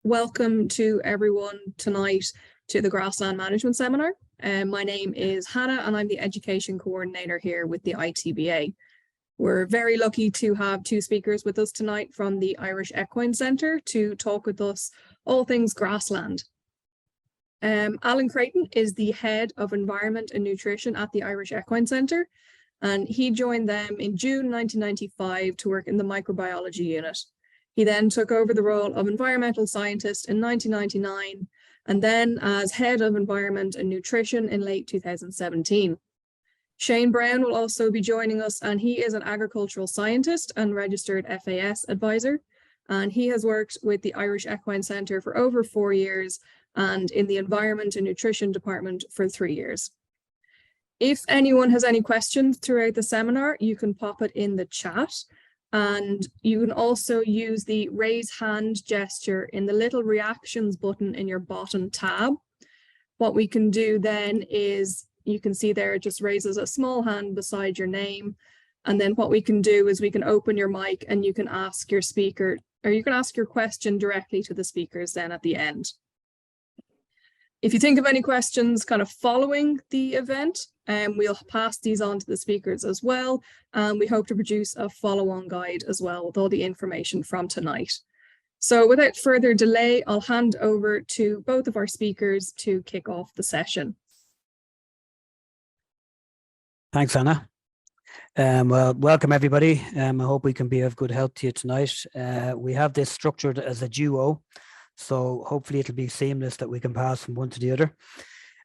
Welcome to everyone tonight to the Grassland Management Seminar. My name is Hannah and I'm the Education Coordinator here with the ITBA. We're very lucky to have two speakers with us tonight from the Irish Equine Centre to talk with us all things grassland. Alan Creighton is the Head of Environment and Nutrition at the Irish Equine Centre, and he joined them in June 1995 to work in the microbiology unit. He then took over the role of environmental scientist in 1999, and then as head of environment and nutrition in late 2017. Shane Browne will also be joining us, and he is an agricultural scientist and registered FAS advisor. And he has worked with the Irish Equine Centre for over 4 years and in the environment and nutrition department for 3 years. If anyone has any questions throughout the seminar, you can pop it in the chat. And you can also use the raise hand gesture in the little reactions button in your bottom tab. What we can do then is, you can see there, it just raises a small hand beside your name. And then what we can do is we can open your mic and you can ask your speaker, or you can ask your question directly to the speakers then at the end. If you think of any questions kind of following the event, we'll pass these on to the speakers as well. And we hope to produce a follow-on guide as well with all the information from tonight. So without further delay, I'll hand over to both of our speakers to kick off the session. Thanks, Anna. Well, welcome everybody. I hope we can be of good help to you tonight. We have this structured as a duo, so hopefully it'll be seamless that we can pass from one to the other.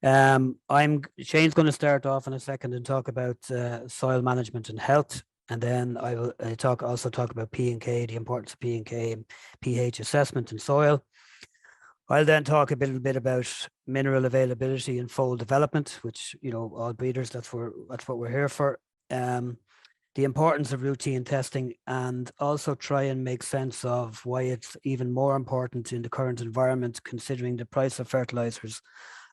Shane's going to start off in a second and talk about soil management and health, and then I will also talk about P&K, the importance of P&K and pH assessment in soil. I'll then talk a little bit about mineral availability and foal development, which, you know, all breeders, that's what we're here for. The importance of routine testing, and also try and make sense of why it's even more important in the current environment, considering the price of fertilizers,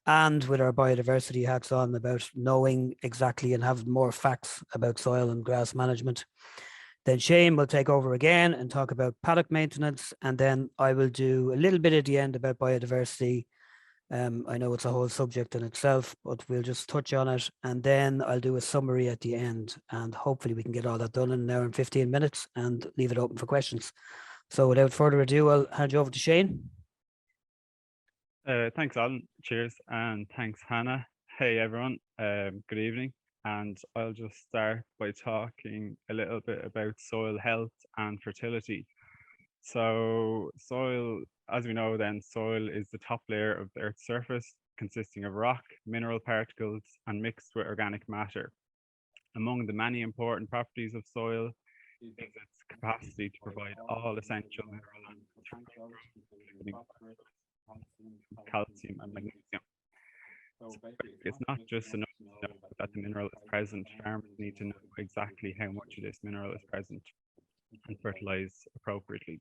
and with our biodiversity hats on, about knowing exactly and have more facts about soil and grass management. Then Shane will take over again and talk about paddock maintenance, and then I will do a little bit at the end about biodiversity. I know it's a whole subject in itself, but we'll just touch on it, and then I'll do a summary at the end, and hopefully we can get all that done in an hour and 15 minutes and leave it open for questions. So without further ado, I'll hand you over to Shane. Thanks, Alan. Cheers, and thanks, Hannah. Hey, everyone. Good evening. And I'll just start by talking a little bit about soil health and fertility. So soil, as we know then, soil is the top layer of the Earth's surface, consisting of rock, mineral particles, and mixed with organic matter. Among the many important properties of soil is its capacity to provide all essential mineral and calcium and magnesium. So it's not just enough to know that the mineral is present. Farmers need to know exactly how much of this mineral is present and fertilize appropriately.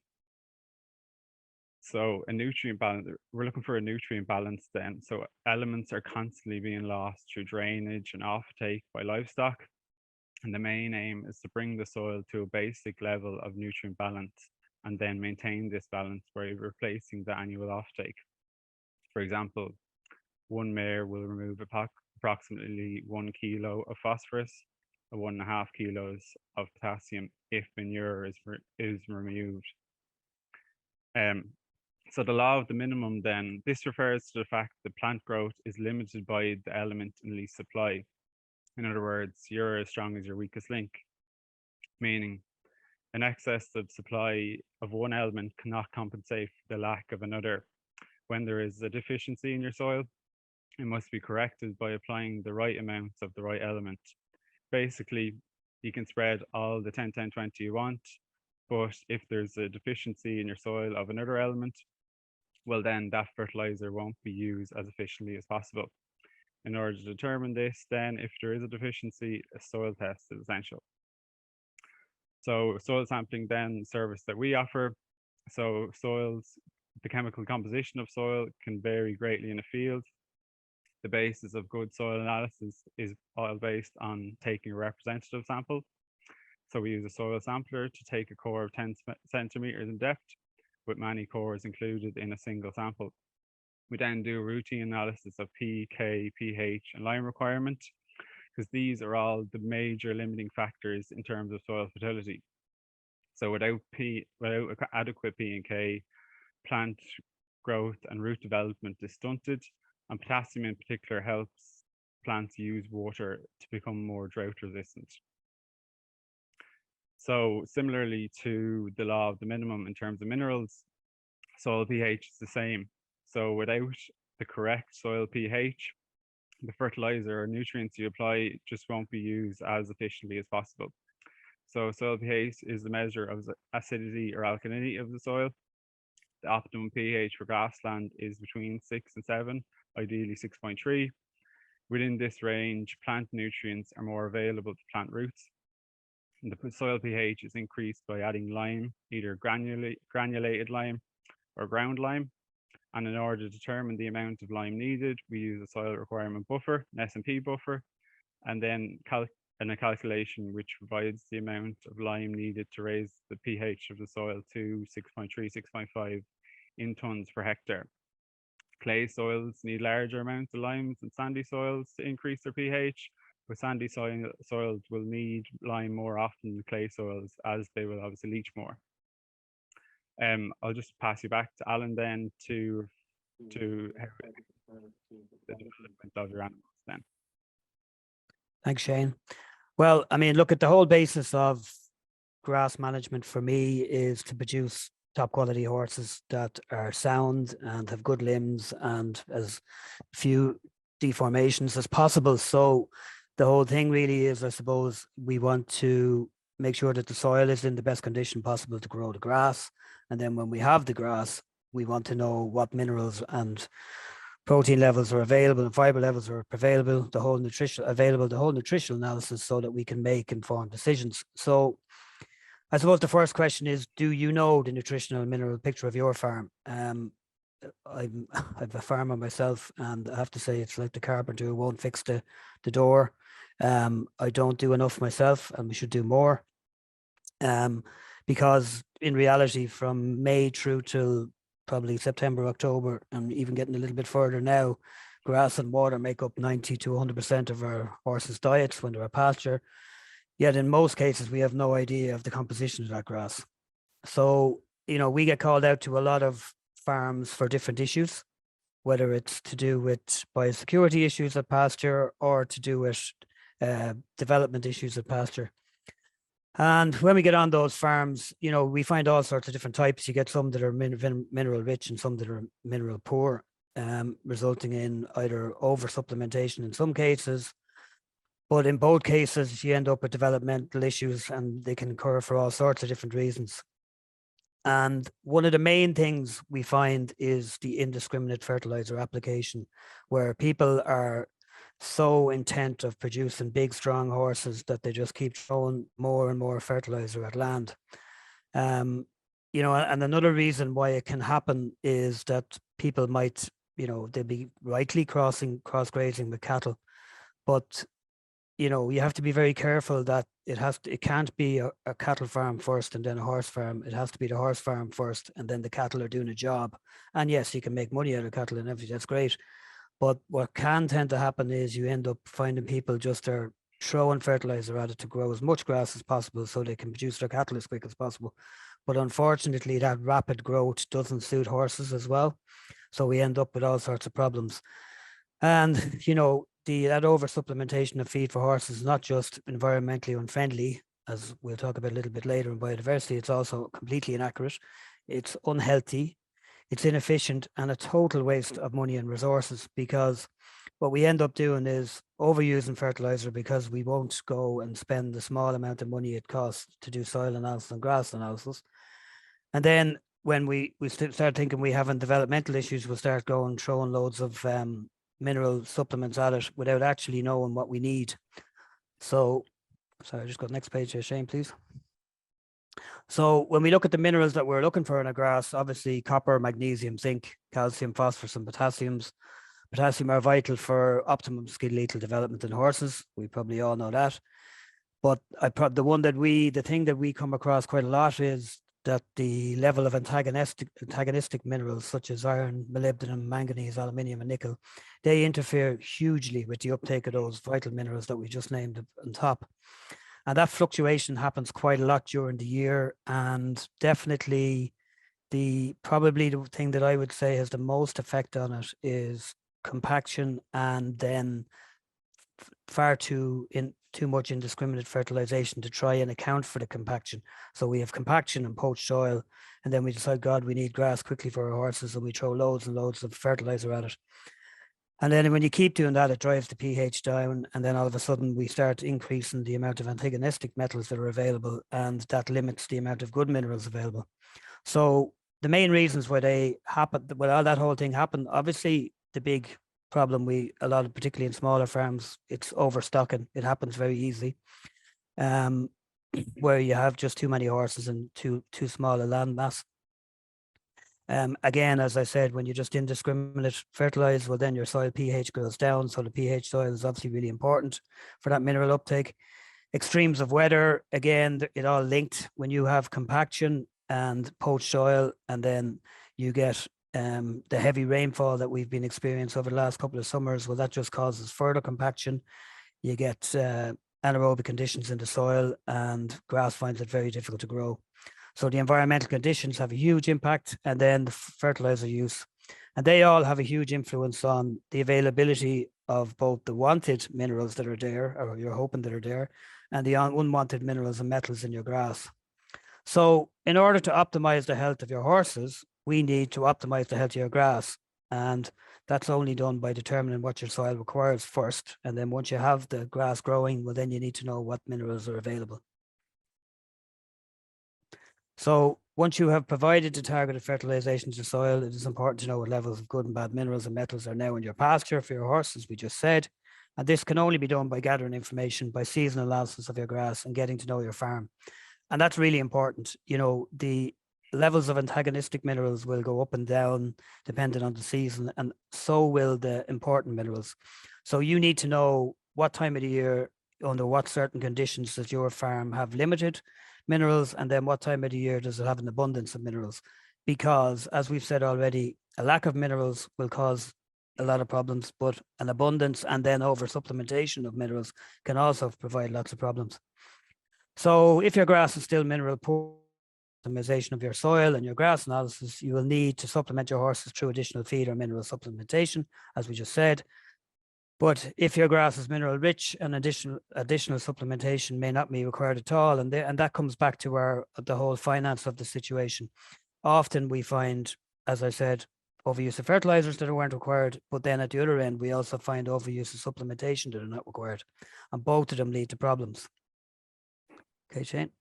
So a nutrient balance, we're looking for a nutrient balance then. So elements are constantly being lost through drainage and offtake by livestock. And the main aim is to bring the soil to a basic level of nutrient balance and then maintain this balance by replacing the annual offtake. For example, one mare will remove approximately 1 kilo of phosphorus and 1.5 kilos of potassium if manure is removed. So the law of the minimum then, this refers to the fact that plant growth is limited by the element in least supply. In other words, you're as strong as your weakest link, meaning an excess of supply of one element cannot compensate for the lack of another. When there is a deficiency in your soil, it must be corrected by applying the right amounts of the right element. Basically, you can spread all the 10-10-20 you want, but if there's a deficiency in your soil of another element, well then that fertilizer won't be used as efficiently as possible. In order to determine this, then if there is a deficiency, a soil test is essential. So soil sampling then, service that we offer. So soils, the chemical composition of soil can vary greatly in a field. The basis of good soil analysis is all based on taking a representative sample. So we use a soil sampler to take a core of 10 centimeters in depth with many cores included in a single sample. We then do a routine analysis of P, K, pH, and lime requirement, because these are all the major limiting factors in terms of soil fertility. So without adequate P and K, plant growth and root development is stunted, and potassium in particular helps plants use water to become more drought resistant. So similarly to the law of the minimum in terms of minerals, soil pH is the same. So without the correct soil pH, the fertilizer or nutrients you apply just won't be used as efficiently as possible. So soil pH is the measure of the acidity or alkalinity of the soil. The optimum pH for grassland is between 6 and 7, ideally 6.3. Within this range, plant nutrients are more available to plant roots. And the soil pH is increased by adding lime, either granulated lime or ground lime. And in order to determine the amount of lime needed, we use a soil requirement buffer, an S&P buffer, and then a calculation which provides the amount of lime needed to raise the pH of the soil to 6.3, 6.5 in tons per hectare. Clay soils need larger amounts of limes than sandy soils to increase their pH, but sandy soils will need lime more often than clay soils, as they will obviously leach more. I'll just pass you back to Alan then to the development of your animals then. Thanks, Shane. Well, I mean, look, at the whole basis of grass management for me is to produce top quality horses that are sound and have good limbs and as few deformations as possible. So the whole thing really is, I suppose, we want to make sure that the soil is in the best condition possible to grow the grass. And then when we have the grass, we want to know what minerals and protein levels are available and fiber levels are available, the whole nutritional analysis, so that we can make informed decisions. So I suppose the first question is, do you know the nutritional and mineral picture of your farm? I've a farmer myself, and I have to say it's like the carpenter who won't fix the door. I don't do enough myself, and we should do more. Because in reality, from May through till probably September, October, and even getting a little bit further now, grass and water make up 90 to 100% of our horses' diets when they're at pasture. Yet in most cases, we have no idea of the composition of that grass. So, you know, we get called out to a lot of farms for different issues, whether it's to do with biosecurity issues at pasture or to do with development issues at pasture. And when we get on those farms, you know, we find all sorts of different types. You get some that are mineral rich and some that are mineral poor, resulting in either over supplementation in some cases. But in both cases, you end up with developmental issues, and they can occur for all sorts of different reasons. And one of the main things we find is the indiscriminate fertilizer application, where people are so intent of producing big, strong horses that they just keep throwing more and more fertilizer at land. You know, and another reason why it can happen is that people might, you know, they'll be rightly cross-grazing with cattle, but you know, you have to be very careful that it can't be a cattle farm first and then a horse farm. It has to be the horse farm first, and then the cattle are doing a job. And yes, you can make money out of cattle and everything, that's great. But what can tend to happen is you end up finding people just are throwing fertilizer at it to grow as much grass as possible so they can produce their cattle as quick as possible. But unfortunately, that rapid growth doesn't suit horses as well. So we end up with all sorts of problems. And, you know, that over supplementation of feed for horses is not just environmentally unfriendly, as we'll talk about a little bit later in biodiversity. It's also completely inaccurate. It's unhealthy, it's inefficient, and a total waste of money and resources, because what we end up doing is overusing fertilizer because we won't go and spend the small amount of money it costs to do soil analysis and grass analysis. And then when we start thinking we having developmental issues, we'll start throwing loads of mineral supplements at it without actually knowing what we need. So, sorry, I just got next page here, Shane, please. So when we look at the minerals that we're looking for in a grass, obviously copper, magnesium, zinc, calcium, phosphorus, and potassiums. Potassium are vital for optimum skeletal development in horses. We probably all know that. But the thing that we come across quite a lot is that the level of antagonistic minerals such as iron, molybdenum, manganese, aluminium, and nickel, they interfere hugely with the uptake of those vital minerals that we just named on top. And that fluctuation happens quite a lot during the year, and definitely probably the thing that I would say has the most effect on it is compaction, and then far too much indiscriminate fertilization to try and account for the compaction. So we have compaction and poached soil, and then we decide, God, we need grass quickly for our horses, and we throw loads and loads of fertilizer at it. And then when you keep doing that, it drives the pH down, and then all of a sudden we start increasing the amount of antagonistic metals that are available, and that limits the amount of good minerals available. So the main reasons why they happen, well, all that whole thing happened, obviously the big problem particularly in smaller farms, it's overstocking. It happens very easily, where you have just too many horses and too small a land mass. Again, as I said, when you just indiscriminate fertilize, well, then your soil pH goes down. So the pH soil is obviously really important for that mineral uptake. Extremes of weather, again, it all linked. When you have compaction and poached soil, and then you get the heavy rainfall that we've been experiencing over the last couple of summers, well, that just causes further compaction. You get anaerobic conditions in the soil, and grass finds it very difficult to grow. So the environmental conditions have a huge impact, and then the fertilizer use, and they all have a huge influence on the availability of both the wanted minerals that are there, or you're hoping that are there, and the unwanted minerals and metals in your grass. So in order to optimize the health of your horses, we need to optimize the health of your grass. And that's only done by determining what your soil requires first. And then once you have the grass growing, well, then you need to know what minerals are available. So once you have provided the targeted fertilization to soil, it is important to know what levels of good and bad minerals and metals are now in your pasture for your horses, we just said. And this can only be done by gathering information, by seasonal analysis of your grass, and getting to know your farm. And that's really important. You know, the levels of antagonistic minerals will go up and down depending on the season, and so will the important minerals. So you need to know what time of the year, under what certain conditions does your farm have limited minerals, and then what time of the year does it have an abundance of minerals. Because as we've said already, a lack of minerals will cause a lot of problems, but an abundance and then over supplementation of minerals can also provide lots of problems. So if your grass is still mineral poor, optimization of your soil and your grass analysis, you will need to supplement your horses through additional feed or mineral supplementation, as we just said. But if your grass is mineral rich, an additional supplementation may not be required at all. And that comes back to the whole finance of the situation. Often we find, as I said, overuse of fertilizers that weren't required, but then at the other end, we also find overuse of supplementation that are not required. And both of them lead to problems. Okay, Shane.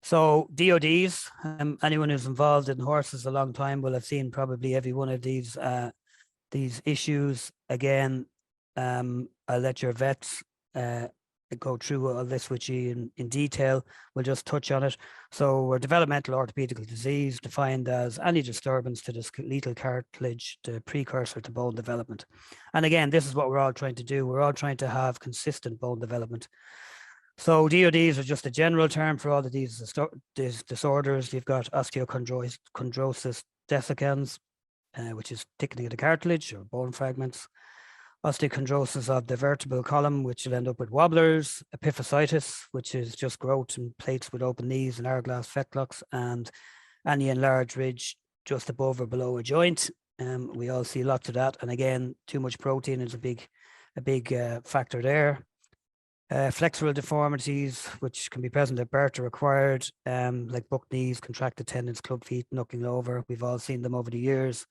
So DODs, anyone who's involved in horses a long time will have seen probably every one of these issues. Again, I'll let your vets go through all this with you in detail. We'll just touch on it. So we're developmental orthopedical disease, defined as any disturbance to the skeletal cartilage, the precursor to bone development. And again, this is what we're all trying to do. We're all trying to have consistent bone development. So DODs are just a general term for all of these disorders. You've got osteochondrosis dissecans, which is thickening of the cartilage or bone fragments. Osteochondrosis of the vertebral column, which will end up with wobblers. Epiphysitis, which is just growth in plates with open knees and hourglass fetlocks, and any enlarged ridge just above or below a joint. We all see lots of that. And again, too much protein is a big factor there. Flexural deformities, which can be present at birth, are acquired, like buck knees, contracted tendons, club feet, knuckling over. We've all seen them over the years.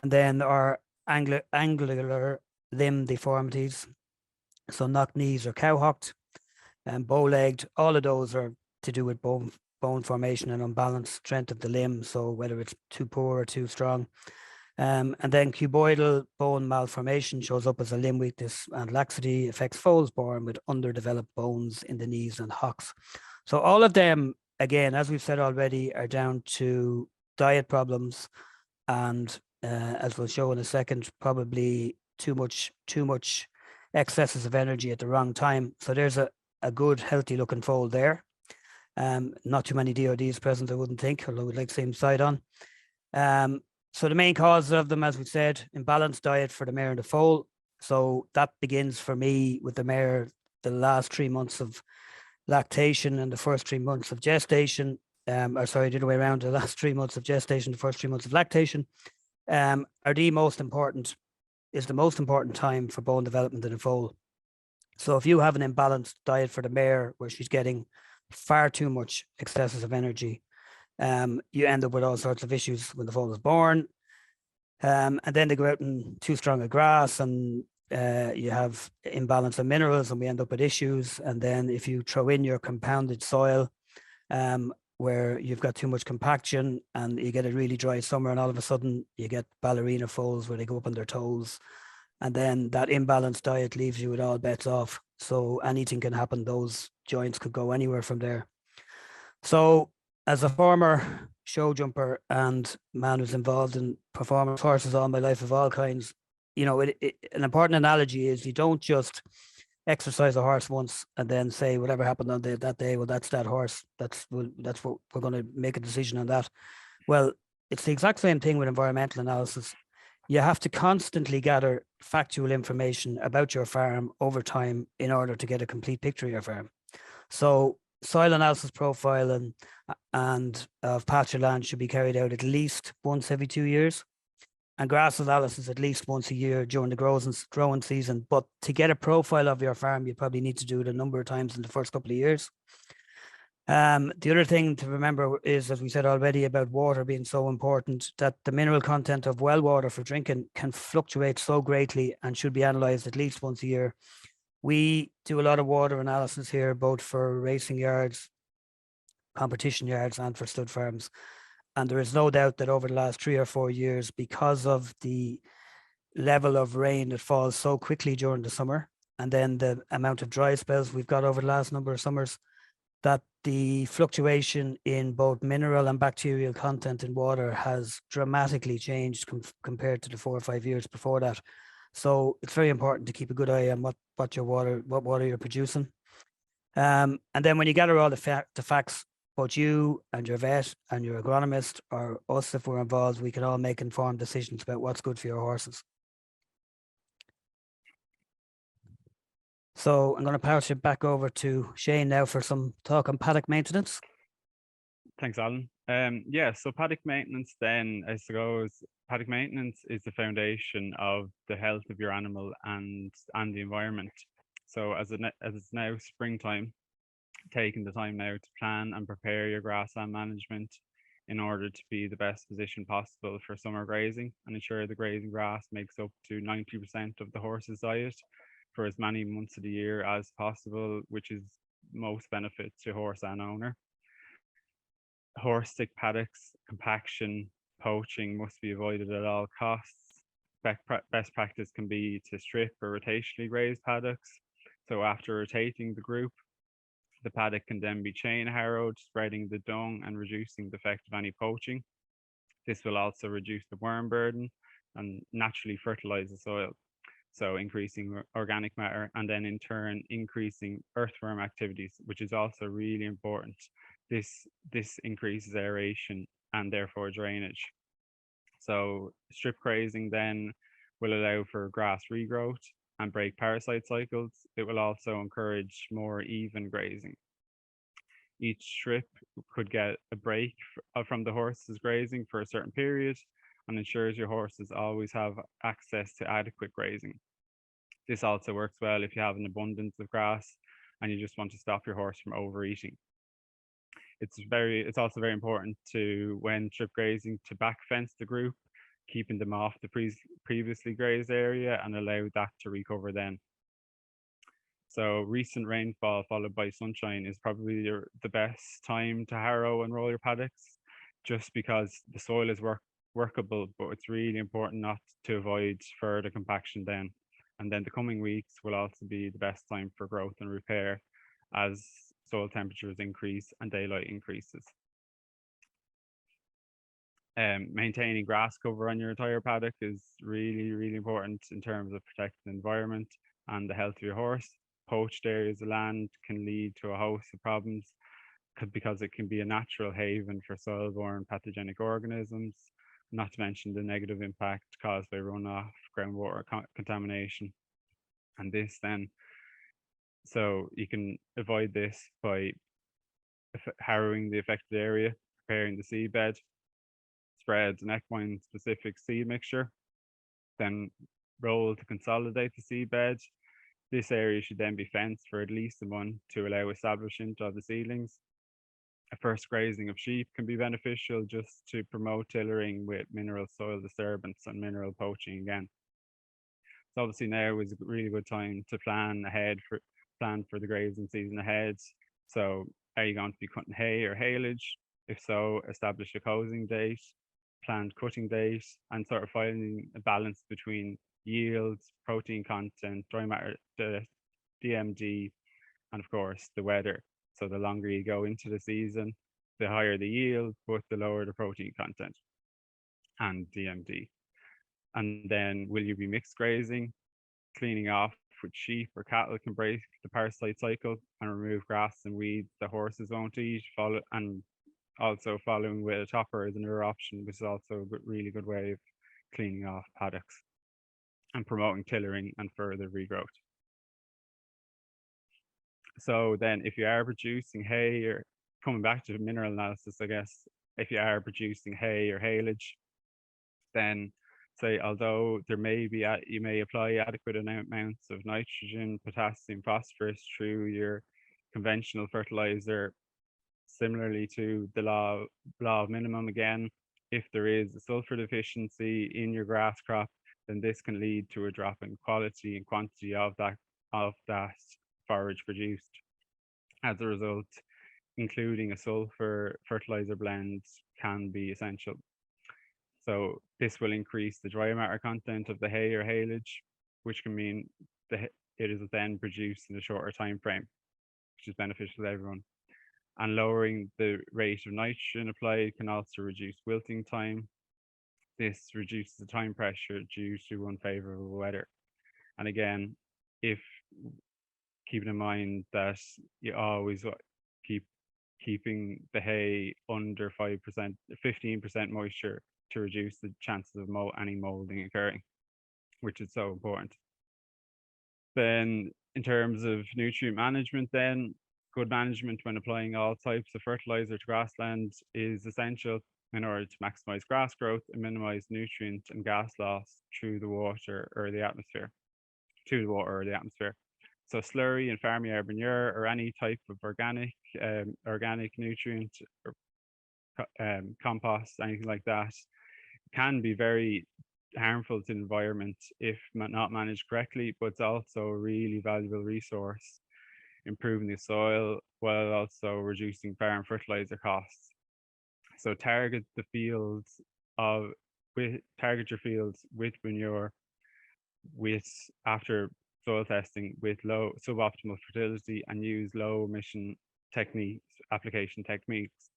And then our angular limb deformities, so knock knees or cowhocked, and bow-legged. All of those are to do with bone formation and unbalanced strength of the limb, so whether it's too poor or too strong. And then cuboidal bone malformation shows up as a limb weakness, and laxity affects foals born with underdeveloped bones in the knees and hocks. So all of them, again, as we've said already, are down to diet problems, and as we'll show in a second, probably too much excesses of energy at the wrong time. So there's a good healthy looking foal there. Not too many DODs present, I wouldn't think, although we'd like to see them side on. So the main causes of them, as we said, imbalanced diet for the mare and the foal. So that begins for me with the mare, the last 3 months of lactation and the first 3 months of gestation. Or sorry, the other way around, the last 3 months of gestation, the first 3 months of lactation, are the most important time for bone development in a foal. So if you have an imbalanced diet for the mare where she's getting far too much excesses of energy, you end up with all sorts of issues when the foal is born. And then they go out in too strong a grass, and you have imbalance of minerals, and we end up with issues. And then if you throw in your compounded soil, where you've got too much compaction and you get a really dry summer, and all of a sudden you get ballerina foals where they go up on their toes. And then that imbalanced diet leaves you with all bets off. So anything can happen. Those joints could go anywhere from there. So as a former show jumper and man who's involved in performance horses all my life of all kinds, you know, an important analogy is you don't just exercise a horse once and then say whatever happened on that day, well, that's that horse. That's what we're going to make a decision on that. Well, it's the exact same thing with environmental analysis. You have to constantly gather factual information about your farm over time in order to get a complete picture of your farm. So soil analysis profile and of pasture land should be carried out at least once every 2 years, and grass analysis at least once a year during the growing season. But to get a profile of your farm, you probably need to do it a number of times in the first couple of years. The other thing to remember is, as we said already, about water being so important, that the mineral content of well water for drinking can fluctuate so greatly and should be analysed at least once a year. We do a lot of water analysis here, both for racing yards, competition yards, and for stud farms. And there is no doubt that over the last 3 or 4 years, because of the level of rain that falls so quickly during the summer, and then the amount of dry spells we've got over the last number of summers, that the fluctuation in both mineral and bacterial content in water has dramatically changed compared to the 4 or 5 years before that. So it's very important to keep a good eye on what water you're producing. And then when you gather all the facts, both you and your vet and your agronomist, or us if we're involved, we can all make informed decisions about what's good for your horses. So I'm going to pass it back over to Shane now for some talk on paddock maintenance. Thanks, Alan. Yeah, so paddock maintenance then, I suppose, paddock maintenance is the foundation of the health of your animal and the environment. So as it's now springtime, taking the time now to plan and prepare your grassland management in order to be the best position possible for summer grazing, and ensure the grazing grass makes up to 90% of the horse's diet for as many months of the year as possible, which is most benefit to horse and owner. Horse stick paddocks, compaction, poaching must be avoided at all costs. Best practice can be to strip or rotationally graze paddocks. So after rotating the group, the paddock can then be chain harrowed, spreading the dung and reducing the effect of any poaching. This will also reduce the worm burden and naturally fertilize the soil, so increasing organic matter, and then in turn increasing earthworm activities, which is also really important. This increases aeration and therefore drainage. So strip grazing then will allow for grass regrowth and break parasite cycles. It will also encourage more even grazing. Each strip could get a break from the horse's grazing for a certain period, and ensures your horses always have access to adequate grazing. This also works well if you have an abundance of grass and you just want to stop your horse from overeating. It's also very important to, when strip grazing, to back fence the group, keeping them off the previously grazed area, and allow that to recover then. So recent rainfall followed by sunshine is probably the best time to harrow and roll your paddocks, just because the soil is workable, but it's really important not to avoid further compaction then. And then the coming weeks will also be the best time for growth and repair as soil temperatures increase and daylight increases. Maintaining grass cover on your entire paddock is really, really important in terms of protecting the environment and the health of your horse. Poached areas of land can lead to a host of problems, because it can be a natural haven for soil-borne pathogenic organisms, not to mention the negative impact caused by runoff, groundwater contamination. And this then, so you can avoid this by harrowing the affected area, preparing the seedbed, spread an equine specific seed mixture, then roll to consolidate the seedbed. This area should then be fenced for at least a month to allow establishment of the seedlings. A first grazing of sheep can be beneficial just to promote tillering with mineral soil disturbance and mineral poaching again. So obviously now is a really good time to plan for the grazing season ahead. So are you going to be cutting hay or haylage? If so, establish a closing date, planned cutting date, and sort of finding a balance between yields, protein content, dry matter, the DMD, and of course the weather. So the longer you go into the season, the higher the yield, but the lower the protein content and DMD. And then will you be mixed grazing? Cleaning off with sheep or cattle can break the parasite cycle and remove grass and weeds the horses won't eat. And also following with a topper is another option, which is also a really good way of cleaning off paddocks and promoting tillering and further regrowth. So then if you are producing hay, or coming back to mineral analysis, I guess, if you are producing hay or haylage, then say, although there may be, you may apply adequate amounts of nitrogen, potassium, phosphorus through your conventional fertilizer, similarly to the law of minimum again, if there is a sulfur deficiency in your grass crop, then this can lead to a drop in quality and quantity of that forage produced. As a result, including a sulfur fertilizer blend can be essential. So this will increase the dry matter content of the hay or haylage, which can mean it is then produced in a shorter time frame, which is beneficial to everyone. And lowering the rate of nitrogen applied can also reduce wilting time. This reduces the time pressure due to unfavorable weather. And again, keeping in mind that you always keeping the hay under 5%, 15% moisture to reduce the chances of any molding occurring, which is so important. Then in terms of nutrient management, then good management when applying all types of fertilizer to grassland is essential in order to maximize grass growth and minimize nutrient and gas loss through the water or the atmosphere, So slurry and farmyard manure or any type of organic nutrient or compost, anything like that, can be very harmful to the environment if not managed correctly, but it's also a really valuable resource, improving the soil while also reducing farm fertilizer costs. So target your fields with manure after soil testing with low suboptimal fertility and use low emission application techniques.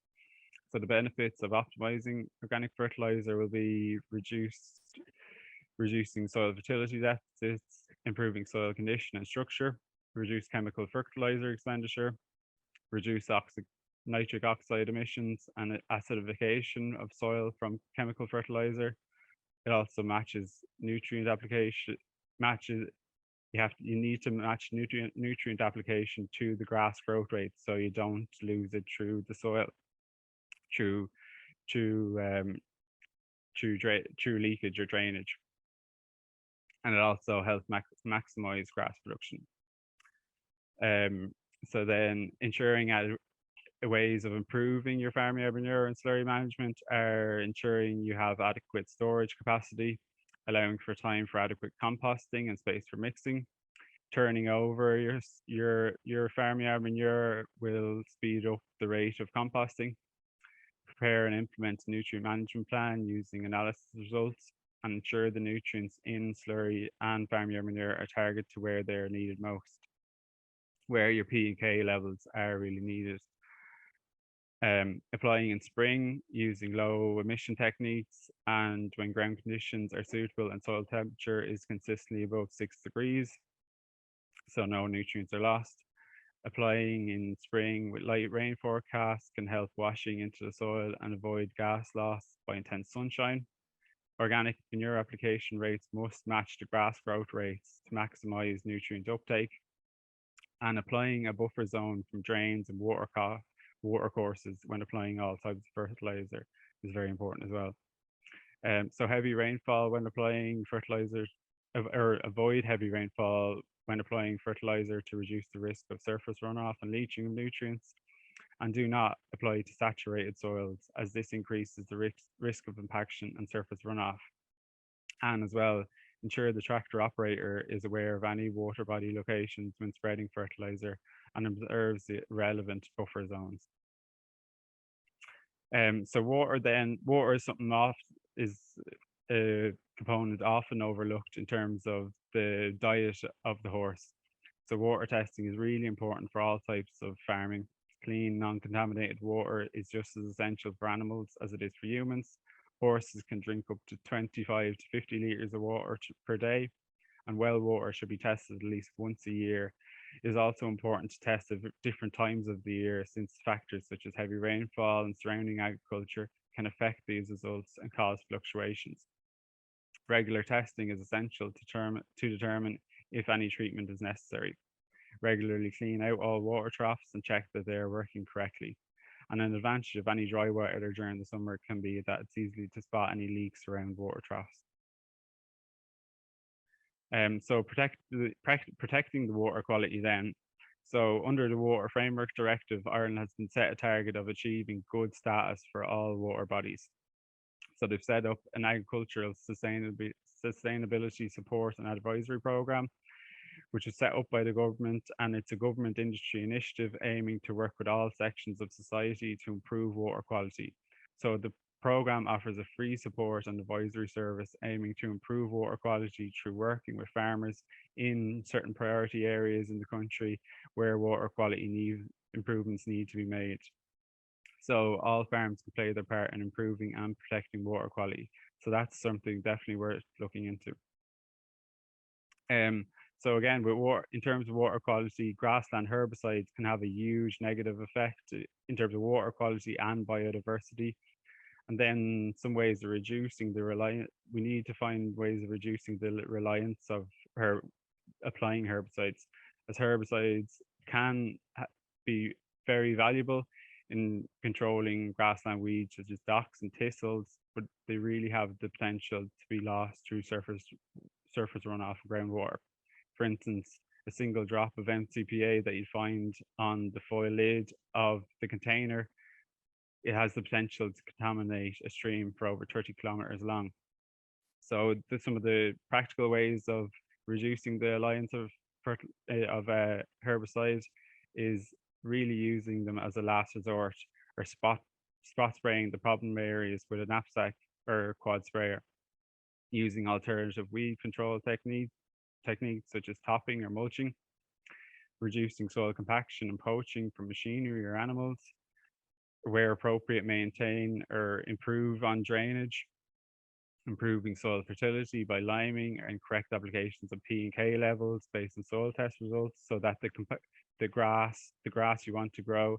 So the benefits of optimizing organic fertilizer will be reducing soil fertility deficits, improving soil condition and structure, reduce chemical fertilizer expenditure, reduce nitric oxide emissions and acidification of soil from chemical fertilizer. It also matches nutrient application, you need to match nutrient application to the grass growth rate so you don't lose it through the soil, through leakage or drainage. And it also helps maximize grass production. So then ensuring ways of improving your farmyard manure and slurry management are ensuring you have adequate storage capacity, allowing for time for adequate composting and space for mixing. Turning over your farmyard manure will speed up the rate of composting. Prepare and implement a nutrient management plan using analysis results and ensure the nutrients in slurry and farmyard manure are targeted to where they're needed most, where your P and K levels are really needed. Applying in spring using low emission techniques and when ground conditions are suitable and soil temperature is consistently above 6 degrees, so no nutrients are lost. Applying in spring with light rain forecasts can help washing into the soil and avoid gas loss by intense sunshine. Organic manure application rates must match the grass growth rates to maximize nutrient uptake. And applying a buffer zone from drains and water courses when applying all types of fertilizer is very important as well. So heavy rainfall when applying fertilizers, or avoid heavy rainfall when applying fertilizer to reduce the risk of surface runoff and leaching of nutrients. And do not apply to saturated soils, as this increases the risk of impaction and surface runoff. And as well, ensure the tractor operator is aware of any water body locations when spreading fertilizer and observes the relevant buffer zones. So water is something is a component often overlooked in terms of the diet of the horse. So water testing is really important for all types of farming. Clean, non-contaminated water is just as essential for animals as it is for humans. Horses can drink up to 25 to 50 litres of water per day, and well water should be tested at least once a year. It is also important to test at different times of the year, since factors such as heavy rainfall and surrounding agriculture can affect these results and cause fluctuations. Regular testing is essential to determine if any treatment is necessary. Regularly clean out all water troughs and check that they are working correctly. And an advantage of any dry weather during the summer can be that it's easy to spot any leaks around water troughs. So protecting the water quality then. So under the Water Framework Directive, Ireland has been set a target of achieving good status for all water bodies. So they've set up an agricultural sustainability support and advisory programme, which was set up by the government, and it's a government industry initiative aiming to work with all sections of society to improve water quality. So the programme offers a free support and advisory service aiming to improve water quality through working with farmers in certain priority areas in the country where water quality improvements need to be made. So all farms can play their part in improving and protecting water quality. So that's something definitely worth looking into. So again, with water, in terms of water quality, grassland herbicides can have a huge negative effect in terms of water quality and biodiversity. And then some ways of reducing the reliance, we need to find ways of reducing the reliance of applying herbicides, as herbicides can be very valuable in controlling grassland weeds such as docks and thistles, but they really have the potential to be lost through surface runoff and groundwater. For instance, a single drop of MCPA that you find on the foil lid of the container, it has the potential to contaminate a stream for over 30 kilometers long. So some of the practical ways of reducing the reliance of herbicides is really using them as a last resort, or spot spraying the problem areas with a knapsack or quad sprayer, using alternative weed control techniques such as topping or mulching, reducing soil compaction and poaching from machinery or animals, where appropriate maintain or improve on drainage, improving soil fertility by liming and correct applications of P and K levels based on soil test results, so that the grass you want to grow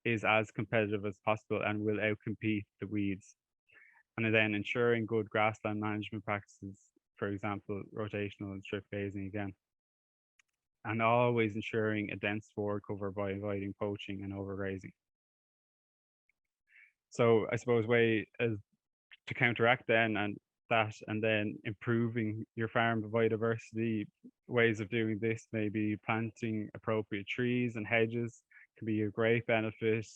is as competitive as possible and will outcompete the weeds. And then ensuring good grassland management practices, for example, rotational and strip grazing again. And always ensuring a dense forward cover by avoiding poaching and overgrazing. So I suppose way as to counteract then and then improving your farm biodiversity, ways of doing this may be planting appropriate trees and hedges can be a great benefit,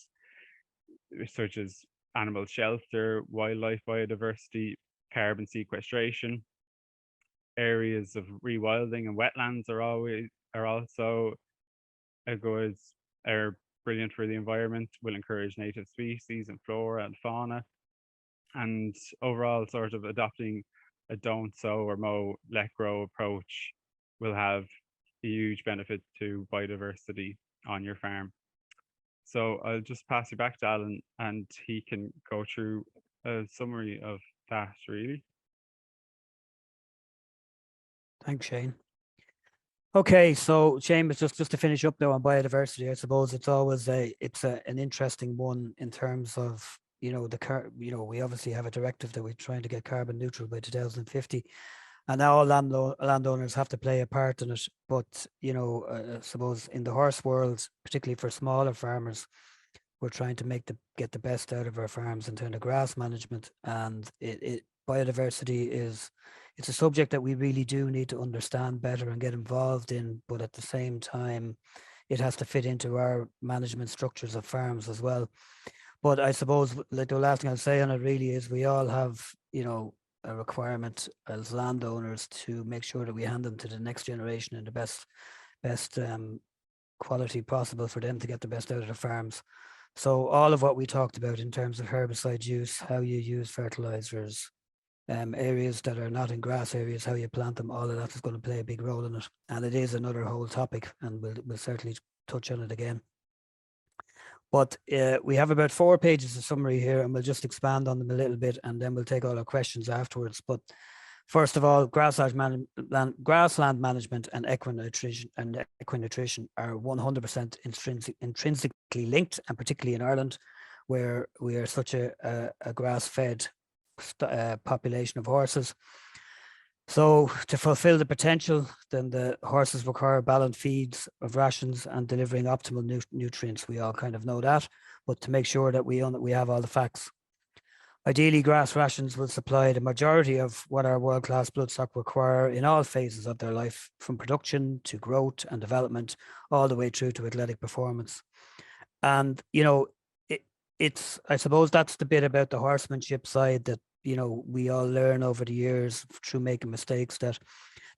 such as animal shelter, wildlife biodiversity, carbon sequestration. Areas of rewilding and wetlands are also brilliant for the environment, will encourage native species and flora and fauna. And overall, sort of adopting a don't sow or mow, let grow approach will have a huge benefit to biodiversity on your farm. So I'll just pass you back to Alan and he can go through a summary of that really. Thanks, Shane. Okay, so Seamus, just to finish up though on biodiversity, I suppose it's always an interesting one in terms of, you know, we obviously have a directive that we're trying to get carbon neutral by 2050, and now all landowners have to play a part in it. But you know, I suppose in the horse world, particularly for smaller farmers, we're trying to get the best out of our farms in terms of grass management, and biodiversity it's a subject that we really do need to understand better and get involved in, but at the same time it has to fit into our management structures of farms as well. But I suppose, like, the last thing I'll say on it really is we all have, you know, a requirement as landowners to make sure that we hand them to the next generation in the best quality possible for them to get the best out of the farms. So all of what we talked about in terms of herbicide use, how you use fertilizers, areas that are not in grass areas, how you plant them, all of that is going to play a big role in it. And it is another whole topic, and we'll certainly touch on it again. But we have about 4 pages of summary here, and we'll just expand on them a little bit, and then we'll take all our questions afterwards. But first of all, grassland management and equine nutrition are 100% intrinsically linked, and particularly in Ireland, where we are such a grass-fed population of horses. So to fulfill the potential, then the horses require balanced feeds of rations and delivering optimal nutrients. We all kind of know that, but to make sure that we have all the facts. Ideally, grass rations will supply the majority of what our world-class bloodstock require in all phases of their life, from production to growth and development, all the way through to athletic performance. And, you know, it's, I suppose that's the bit about the horsemanship side that, you know, we all learn over the years through making mistakes, that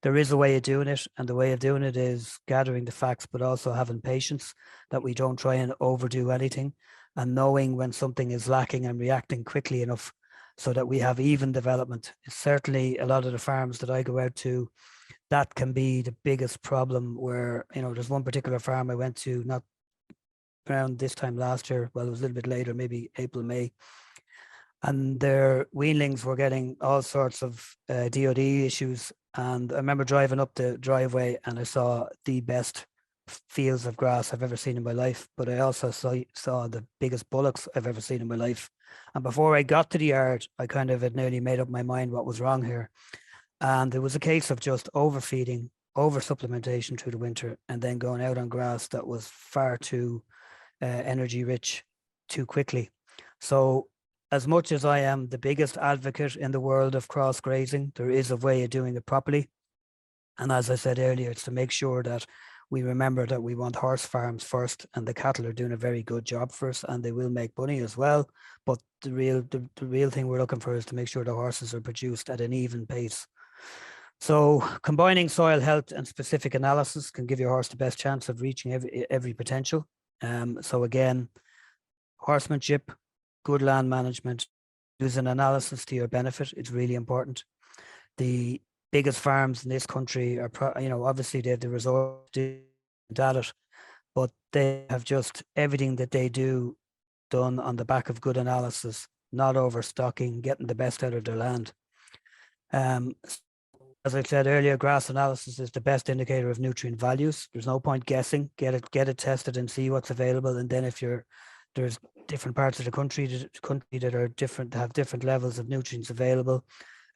there is a way of doing it, and the way of doing it is gathering the facts, but also having patience, that we don't try and overdo anything, and knowing when something is lacking and reacting quickly enough so that we have even development. Certainly a lot of the farms that I go out to, that can be the biggest problem, where, you know, there's one particular farm I went to not around this time last year, well, it was a little bit later, maybe April, May, and their weanlings were getting all sorts of DOD issues. And I remember driving up the driveway and I saw the best fields of grass I've ever seen in my life, but I also saw the biggest bullocks I've ever seen in my life. And before I got to the yard, I kind of had nearly made up my mind what was wrong here. And it was a case of just overfeeding, over supplementation through the winter, and then going out on grass that was far too energy rich too quickly. So as much as I am the biggest advocate in the world of cross grazing, there is a way of doing it properly. And as I said earlier, it's to make sure that we remember that we want horse farms first, and the cattle are doing a very good job for us, and they will make money as well. But the real thing we're looking for is to make sure the horses are produced at an even pace. So combining soil health and specific analysis can give your horse the best chance of reaching every potential. So again, horsemanship, good land management, using analysis to your benefit. It's really important. The biggest farms in this country are, you know, obviously they have the resources at it, but they have just everything that they do done on the back of good analysis, not overstocking, getting the best out of their land. As I said earlier, grass analysis is the best indicator of nutrient values. There's no point guessing. Get it tested and see what's available. And then if there's different parts of the country that are different, have different levels of nutrients available,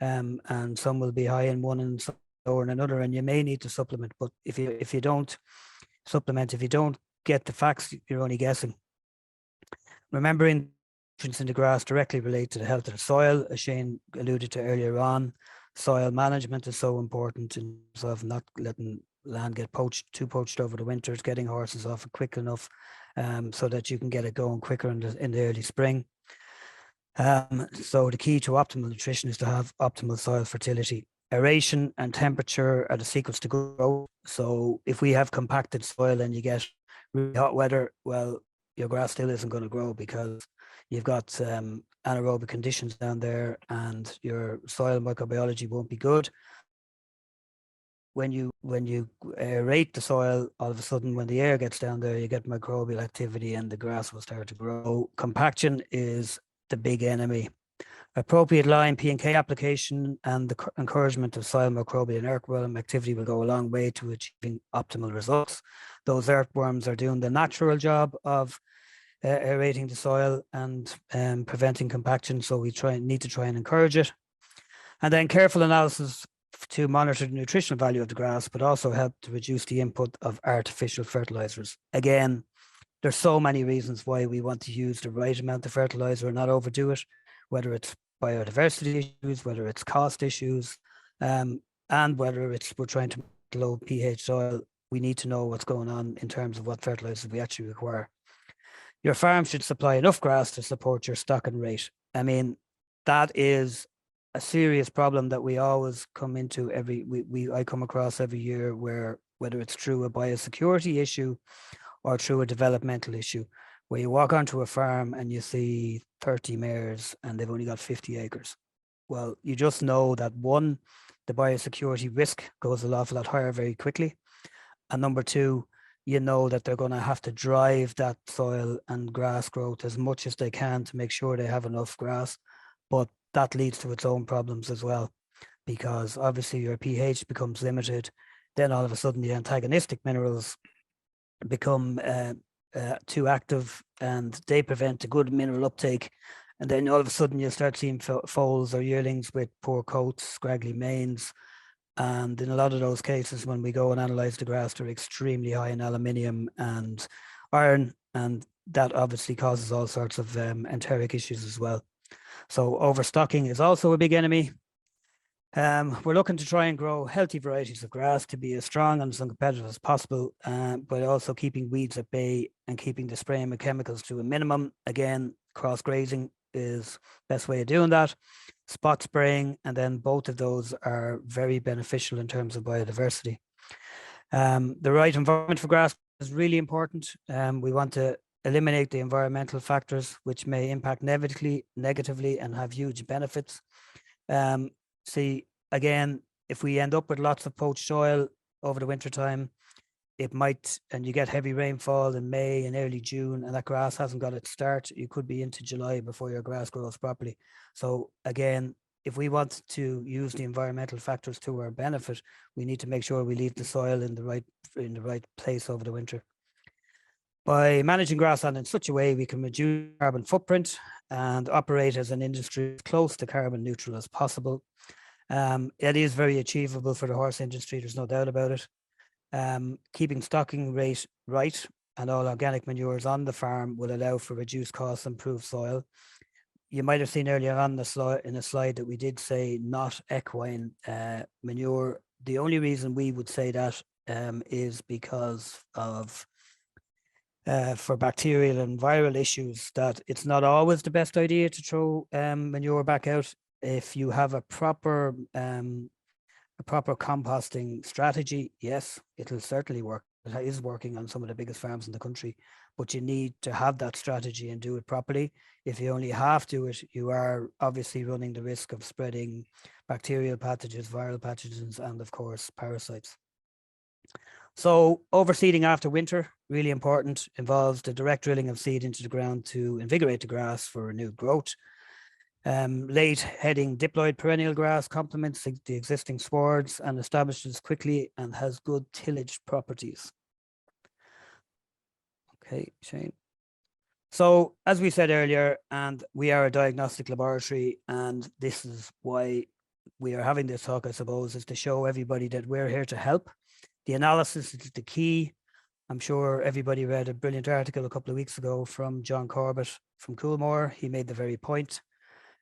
and some will be high in one and some lower in another, and you may need to supplement. But if you don't supplement, if you don't get the facts, you're only guessing. Remembering nutrients in the grass directly relate to the health of the soil, as Shane alluded to earlier on. Soil management is so important in terms of not letting land get too poached over the winters, getting horses off it quick enough, so that you can get it going quicker in the early spring. So the key to optimal nutrition is to have optimal soil fertility. Aeration and temperature are the secrets to growth. So if we have compacted soil and you get really hot weather, well, your grass still isn't going to grow because you've got anaerobic conditions down there and your soil microbiology won't be good. When you aerate the soil, all of a sudden when the air gets down there, you get microbial activity and the grass will start to grow. Compaction is the big enemy. Appropriate lime P&K application and the encouragement of soil microbial and earthworm activity will go a long way to achieving optimal results. Those earthworms are doing the natural job of aerating the soil and preventing compaction, so we need to try and encourage it. And then careful analysis to monitor the nutritional value of the grass, but also help to reduce the input of artificial fertilizers. Again, there's so many reasons why we want to use the right amount of fertilizer and not overdo it, whether it's biodiversity issues, whether it's cost issues, and whether it's we're trying to make low pH soil. We need to know what's going on in terms of what fertilizers we actually require. Your farm should supply enough grass to support your stocking rate. I mean, that is a serious problem that we always come into I come across every year, where whether it's through a biosecurity issue or through a developmental issue, where you walk onto a farm and you see 30 mares and they've only got 50 acres. Well, you just know that one, the biosecurity risk goes an awful lot higher very quickly. And number two, you know that they're going to have to drive that soil and grass growth as much as they can to make sure they have enough grass. But that leads to its own problems as well, because obviously your pH becomes limited. Then all of a sudden the antagonistic minerals become too active and they prevent a good mineral uptake. And then all of a sudden you start seeing foals or yearlings with poor coats, scraggly manes. And in a lot of those cases, when we go and analyze the grass, they're extremely high in aluminium and iron, and that obviously causes all sorts of enteric issues as well. So overstocking is also a big enemy. We're looking to try and grow healthy varieties of grass to be as strong and as competitive as possible, but also keeping weeds at bay and keeping the spraying of chemicals to a minimum. Again, cross grazing is the best way of doing that. Spot spraying, and then both of those are very beneficial in terms of biodiversity. The right environment for grass is really important. We want to eliminate the environmental factors which may impact negatively and have huge benefits. See, again, if we end up with lots of poached soil over the winter time, it might, and you get heavy rainfall in May and early June, and that grass hasn't got its start, you could be into July before your grass grows properly. So again, if we want to use the environmental factors to our benefit, we need to make sure we leave the soil in the right place over the winter. By managing grassland in such a way, we can reduce carbon footprint and operate as an industry as close to carbon neutral as possible. It is very achievable for the horse industry, there's no doubt about it. Keeping stocking rate right and all organic manures on the farm will allow for reduced costs and improved soil. You might have seen earlier on the slide, in a slide, that we did say not equine manure. The only reason we would say that is because of for bacterial and viral issues, that it's not always the best idea to throw manure back out. If you have a proper composting strategy, yes, it'll certainly work. It is working on some of the biggest farms in the country, but you need to have that strategy and do it properly. If you only half do it, you are obviously running the risk of spreading bacterial pathogens, viral pathogens, and of course, parasites. So overseeding after winter, really important, involves the direct drilling of seed into the ground to invigorate the grass for renewed growth. Late heading diploid perennial grass complements the existing swards and establishes quickly and has good tillage properties. Okay, Shane. So as we said earlier, and we are a diagnostic laboratory, and this is why we are having this talk, I suppose, is to show everybody that we're here to help. The analysis is the key. I'm sure everybody read a brilliant article a couple of weeks ago from John Corbett from Coolmore. He made the very point.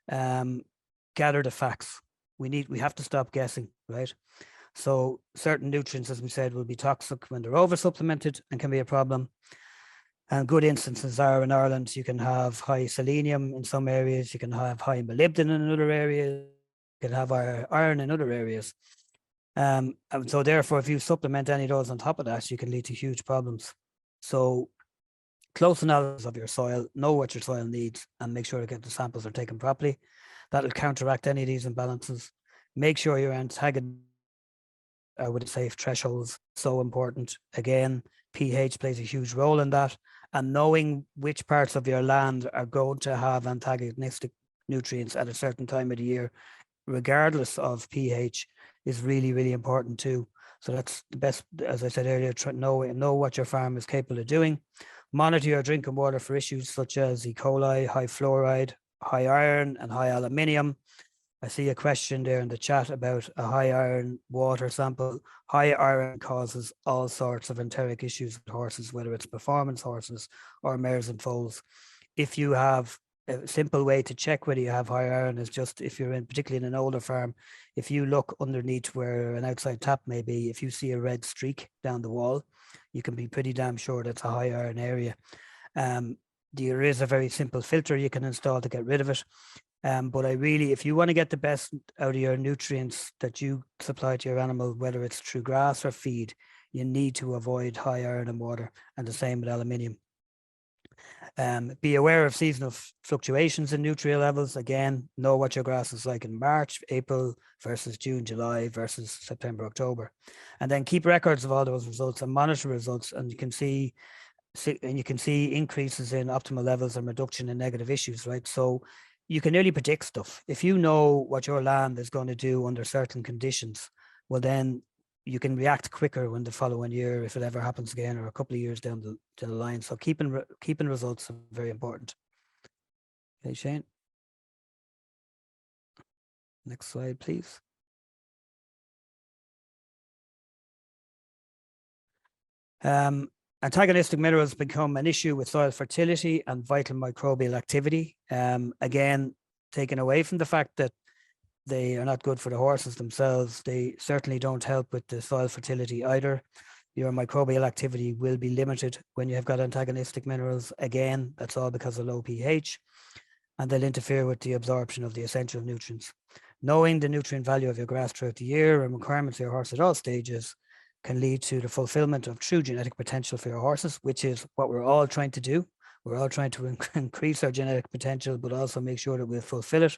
Gather the facts. We have to stop guessing, right? So certain nutrients, as we said, will be toxic when they're over supplemented and can be a problem. And good instances are in Ireland, you can have high selenium in some areas, you can have high molybdenum in other areas, you can have iron in other areas. And so therefore, if you supplement any of those on top of that, you can lead to huge problems. So close analysis of your soil, know what your soil needs, and make sure that the samples are taken properly. That'll counteract any of these imbalances. Make sure your antagonist with safe thresholds, so important. Again, pH plays a huge role in that, and knowing which parts of your land are going to have antagonistic nutrients at a certain time of the year, regardless of pH, is really, really important too. So that's the best, as I said earlier, know what your farm is capable of doing. Monitor your drinking water for issues such as E. coli, high fluoride, high iron, and high aluminium. I see a question there in the chat about a high iron water sample. High iron causes all sorts of enteric issues with horses, whether it's performance horses or mares and foals. If you have a simple way to check whether you have high iron is just, if you're in, particularly in an older farm, if you look underneath where an outside tap may be, if you see a red streak down the wall, you can be pretty damn sure that's a high iron area. There is a very simple filter you can install to get rid of it. But if you want to get the best out of your nutrients that you supply to your animal, whether it's through grass or feed, you need to avoid high iron in water, and the same with aluminium. Be aware of seasonal fluctuations in nutrient levels. Again, know what your grass is like in March, April versus June, July versus September, October. And then keep records of all those results and monitor results, and you can see increases in optimal levels and reduction in negative issues, right? So you can nearly predict stuff. If you know what your land is going to do under certain conditions, well, then you can react quicker when the following year, if it ever happens again, or a couple of years down the line. So keeping results are very important. Okay, Shane. Next slide, please. Antagonistic minerals become an issue with soil fertility and vital microbial activity. Again, taken away from the fact that they are not good for the horses themselves, they certainly don't help with the soil fertility either. Your microbial activity will be limited when you have got antagonistic minerals. Again, that's all because of low pH, and they'll interfere with the absorption of the essential nutrients. Knowing the nutrient value of your grass throughout the year and requirements of your horse at all stages can lead to the fulfillment of true genetic potential for your horses, which is what we're all trying to do. We're all trying to increase our genetic potential, but also make sure that we'll fulfill it.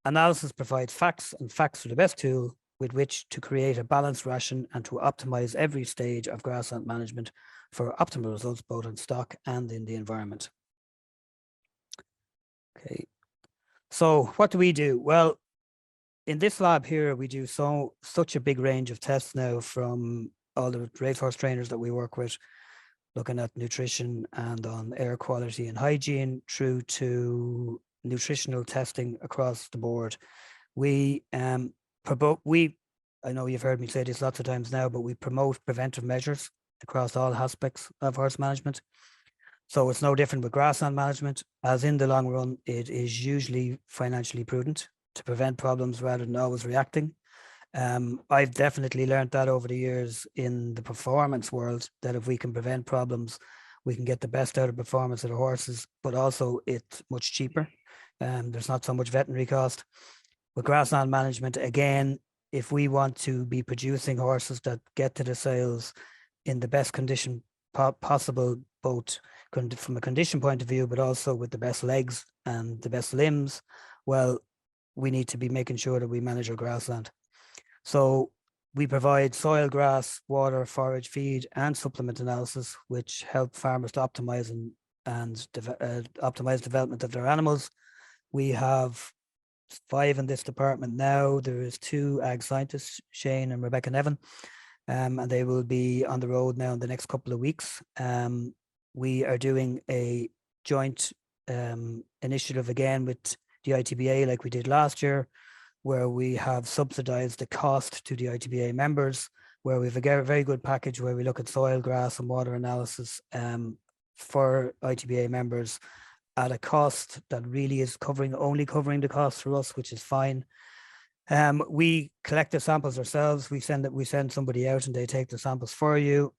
Analysis provides facts, and facts are the best tool with which to create a balanced ration and to optimize every stage of grassland management for optimal results, both in stock and in the environment. Okay, so what do we do? Well, in this lab here, we do such a big range of tests now, from all the racehorse trainers that we work with, looking at nutrition and on air quality and hygiene, through to nutritional testing across the board. I know you've heard me say this lots of times now, but we promote preventive measures across all aspects of horse management. So it's no different with grassland management, as in the long run, it is usually financially prudent to prevent problems rather than always reacting. I've definitely learned that over the years in the performance world, that if we can prevent problems, we can get the best out of performance of the horses, but also it's much cheaper. There's not so much veterinary cost. With grassland management, again, if we want to be producing horses that get to the sales in the best condition possible, both from a condition point of view, but also with the best legs and the best limbs, well, we need to be making sure that we manage our grassland. So we provide soil, grass, water, forage, feed, and supplement analysis, which help farmers to optimize optimize development of their animals. We have 5 in this department now. There is 2 ag scientists, Shane and Rebecca Nevin, and they will be on the road now in the next couple of weeks. We are doing a joint initiative again with the ITBA, like we did last year, where we have subsidized the cost to the ITBA members, where we have a very good package where we look at soil, grass, and water analysis for ITBA members at a cost that really is only covering the cost for us, which is fine. We collect the samples ourselves. We send somebody out and they take the samples for you.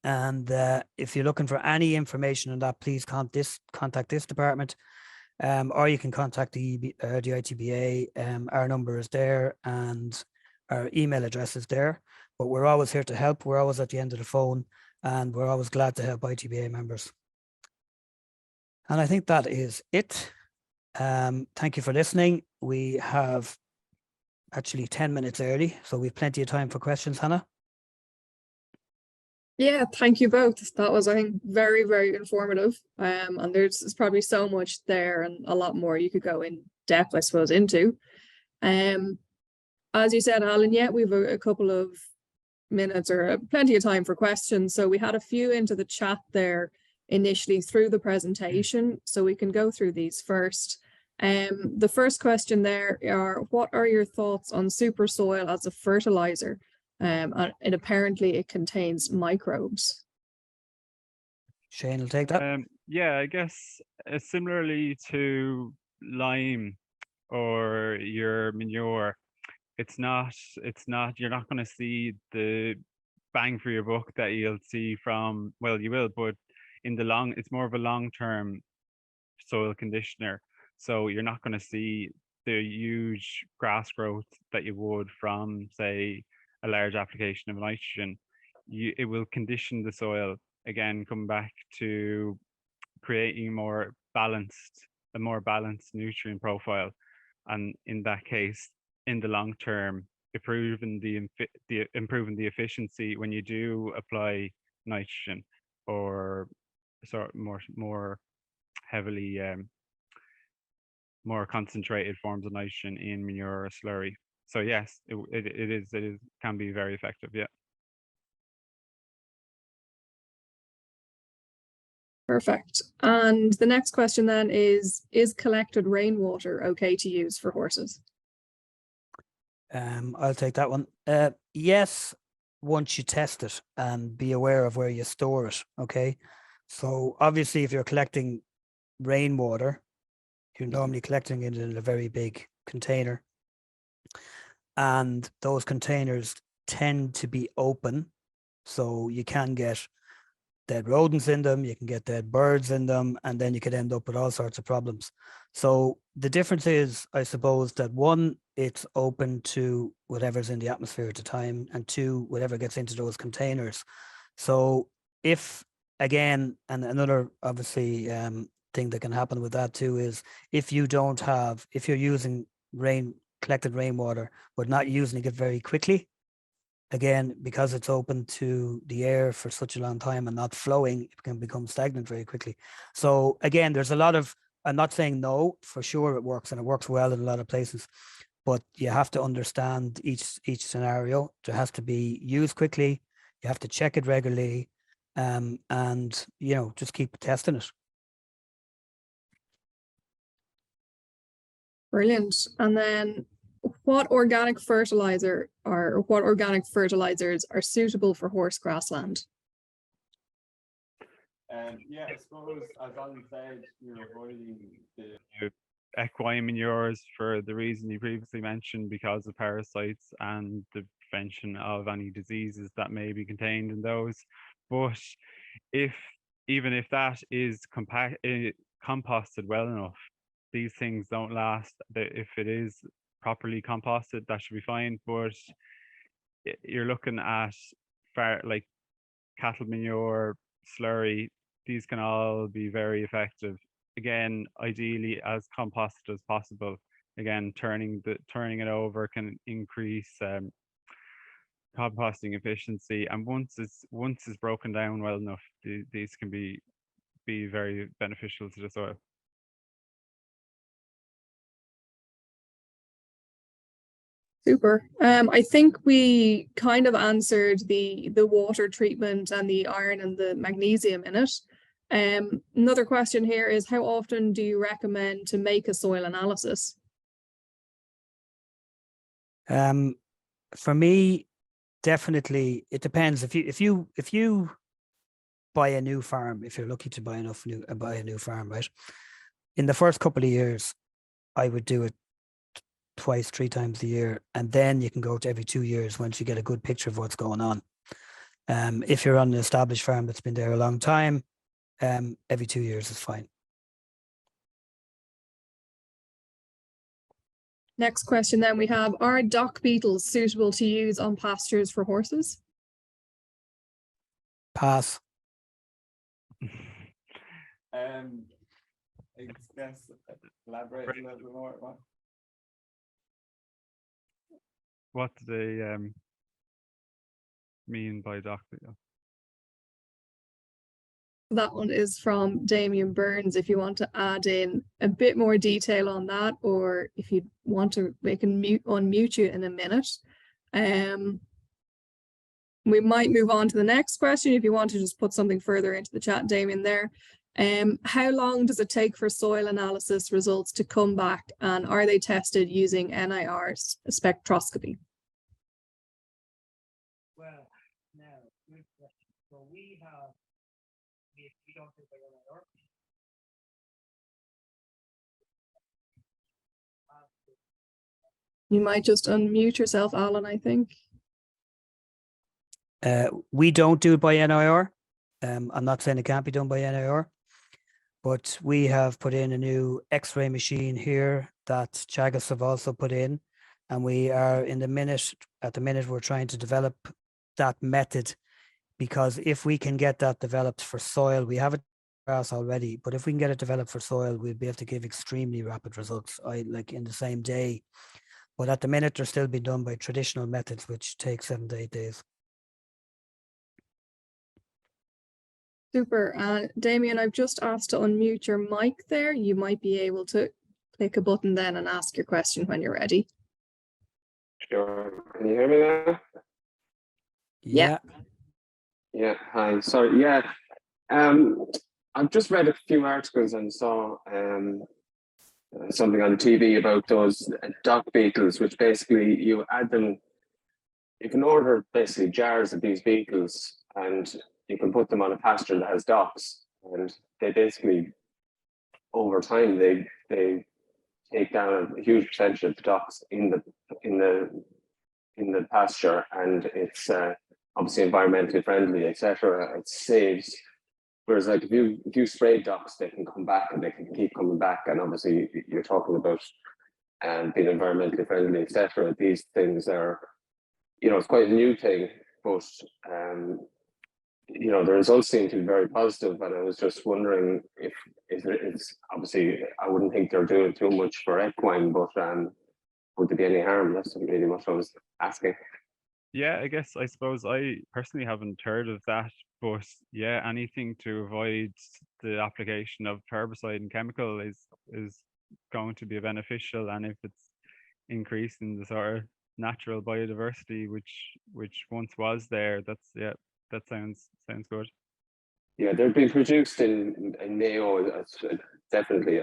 And if you're looking for any information on that, please contact this department, or you can contact the ITBA. Our number is there and our email address is there. But we're always here to help. We're always at the end of the phone, and we're always glad to help ITBA members. And I think that is it. Thank you for listening. We have actually 10 minutes early, so we've plenty of time for questions, Hannah. Yeah, thank you both. That was, I think, very, very informative. And there's probably so much there and a lot more you could go in depth, I suppose, into. Um, as you said, Alan, yeah, we've a couple of minutes or plenty of time for questions. So we had a few into the chat there initially through the presentation. So we can go through these first. The first question there are, what are your thoughts on super soil as a fertilizer? And apparently it contains microbes. Shane will take that. Yeah, I guess similarly to lime or your manure, you're not going to see the bang for your buck that you'll see from, well, you will, but it's more of a long-term soil conditioner. So you're not going to see the huge grass growth that you would from, say, a large application of nitrogen. It will condition the soil, again, come back to creating a more balanced nutrient profile. And in that case, in the long term, improving the efficiency when you do apply nitrogen, or sort of more heavily more concentrated forms of nitrogen in manure or slurry. So yes, it can be very effective. Yeah. Perfect. And the next question then is collected rainwater okay to use for horses? I'll take that one. Yes, once you test it and be aware of where you store it. Okay. So obviously, if you're collecting rainwater, you're normally collecting it in a very big container. And those containers tend to be open. So you can get dead rodents in them, you can get dead birds in them, and then you could end up with all sorts of problems. So the difference is, I suppose, that one, it's open to whatever's in the atmosphere at the time, and two, whatever gets into those containers. So if, again, and another obviously thing that can happen with that too is if you're using collected rainwater but not using it very quickly, again, because it's open to the air for such a long time and not flowing, it can become stagnant very quickly. So again, there's a lot of, I'm not saying no, for sure it works, and it works well in a lot of places, but you have to understand each scenario. There has to be used quickly. You have to check it regularly, and just keep testing it. Brilliant. And then what organic fertilizer or what organic fertilizers are suitable for horse grassland? Yeah, I suppose, as Alan said, you're avoiding the equine manures for the reason you previously mentioned, because of parasites and the prevention of any diseases that may be contained in those. But even if that is composted well enough, these things don't last. If it is properly composted, that should be fine. But you're looking at like cattle manure, slurry, these can all be very effective. Again, ideally as composted as possible. Again, turning it over can increase composting efficiency, and once it's broken down well enough, these can be very beneficial to the soil. Super. I think we kind of answered the water treatment and the iron and the magnesium in it. Another question here is, how often do you recommend to make a soil analysis? For me, definitely it depends. If you buy a new farm, if you're lucky to buy a new farm, right? In the first couple of years, I would do it twice, 3 times a year, and then you can go to every 2 years once you get a good picture of what's going on. If you're on an established farm that's been there a long time, every 2 years is fine. Next question then we have, are dock beetles suitable to use on pastures for horses? Pass. I guess elaborate a little bit more. What do they mean by dock beetle? That one is from Damien Burns. If you want to add in a bit more detail on that, or if you want to, we can unmute you in a minute. We might move on to the next question if you want to just put something further into the chat, Damien, there. How long does it take for soil analysis results to come back, and are they tested using NIR spectroscopy? Well, now, good question. So we don't do by NIR. You might just unmute yourself, Alan, I think. We don't do it by NIR. I'm not saying it can't be done by NIR, but we have put in a new X-ray machine here that Chagas have also put in, and we are at the minute we're trying to develop that method, because if we can get that developed for soil, we have it grass already, but if we can get it developed for soil, we'll be able to give extremely rapid results, like in the same day. But at the minute, they're still being done by traditional methods, which take 7 to 8 days. Super. Damien, I've just asked to unmute your mic there. You might be able to click a button then and ask your question when you're ready. Sure. Can you hear me now? Yeah. Yeah. Hi. Sorry. Yeah. I've just read a few articles and saw something on TV about those dock beetles, which basically you add them. You can order basically jars of these beetles, and you can put them on a pasture that has docks, and they basically, over time, they take down a huge percentage of the docks in the pasture, and it's obviously environmentally friendly, etc. It saves. Whereas, like, if you spray docks, they can come back and they can keep coming back, and obviously you're talking about being environmentally friendly, etc. These things are, it's quite a new thing, but the results seem to be very positive, and I was just wondering if it's obviously, I wouldn't think they're doing too much for equine, but would there be any harm? That's really what I was asking. Yeah, I suppose I personally haven't heard of that, but yeah, anything to avoid the application of herbicide and chemical is going to be beneficial, and if it's increasing the sort of natural biodiversity which once was there, that sounds good. Yeah, they're being produced in Mayo, definitely.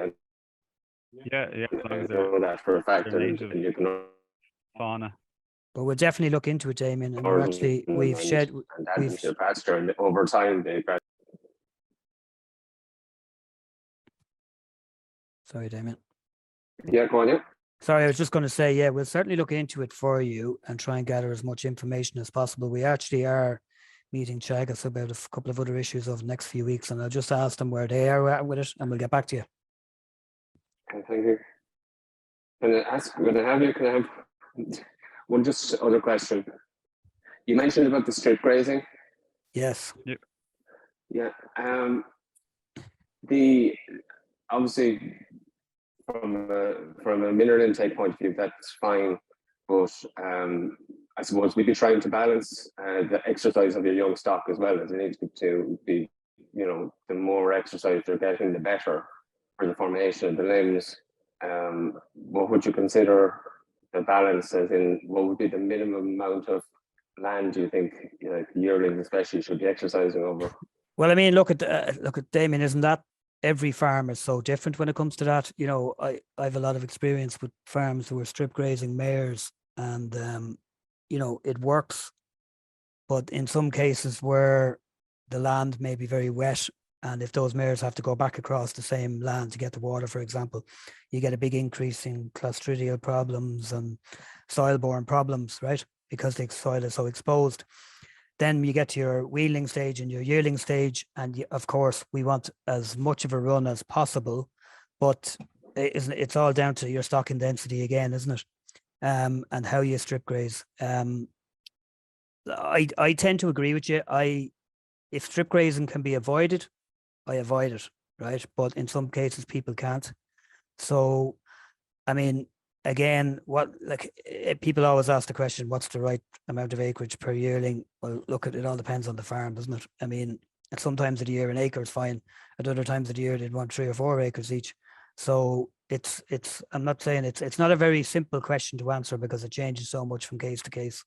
Yeah, as long as I know that for a fact, and native you can fauna. But we'll definitely look into it, Damien. And we're actually, we've add them to the pasture, and over time they. Sorry, Damien. Yeah, go on. Yeah. Sorry, I was just going to say, yeah, we'll certainly look into it for you and try and gather as much information as possible. We actually are meeting Chagas about a couple of other issues over the next few weeks, and I'll just ask them where they are at with it, and we'll get back to you. Okay, thank you. Can I have one just other question? You mentioned about the strip grazing. Yes. Yep. Yeah. Obviously from a mineral intake point of view, that's fine, but I suppose we'd be trying to balance the exercise of your young stock as well. As it needs to be, the more exercise they're getting, the better for the formation of the limbs. What would you consider the balance, as in what would be the minimum amount of land do you think yearlings especially should be exercising over? Well, I mean, look at Damien, isn't that every farm is so different when it comes to that? I have a lot of experience with farms who are strip grazing mares, and it works, but in some cases where the land may be very wet, and if those mares have to go back across the same land to get the water, for example, you get a big increase in clostridial problems and soil-borne problems, right? Because the soil is so exposed. Then you get to your weaning stage and your yearling stage, and of course we want as much of a run as possible, but it's all down to your stocking density again, isn't it? And how you strip graze. I tend to agree with you. If strip grazing can be avoided, I avoid it, right? But in some cases people can't. So, I mean, again, people always ask the question, what's the right amount of acreage per yearling? Well, look, it all depends on the farm, doesn't it? I mean, At some times of the year, an acre is fine. At other times of the year, they'd want 3 or 4 acres each. So it's I'm not saying it's not a very simple question to answer because it changes so much from case to case.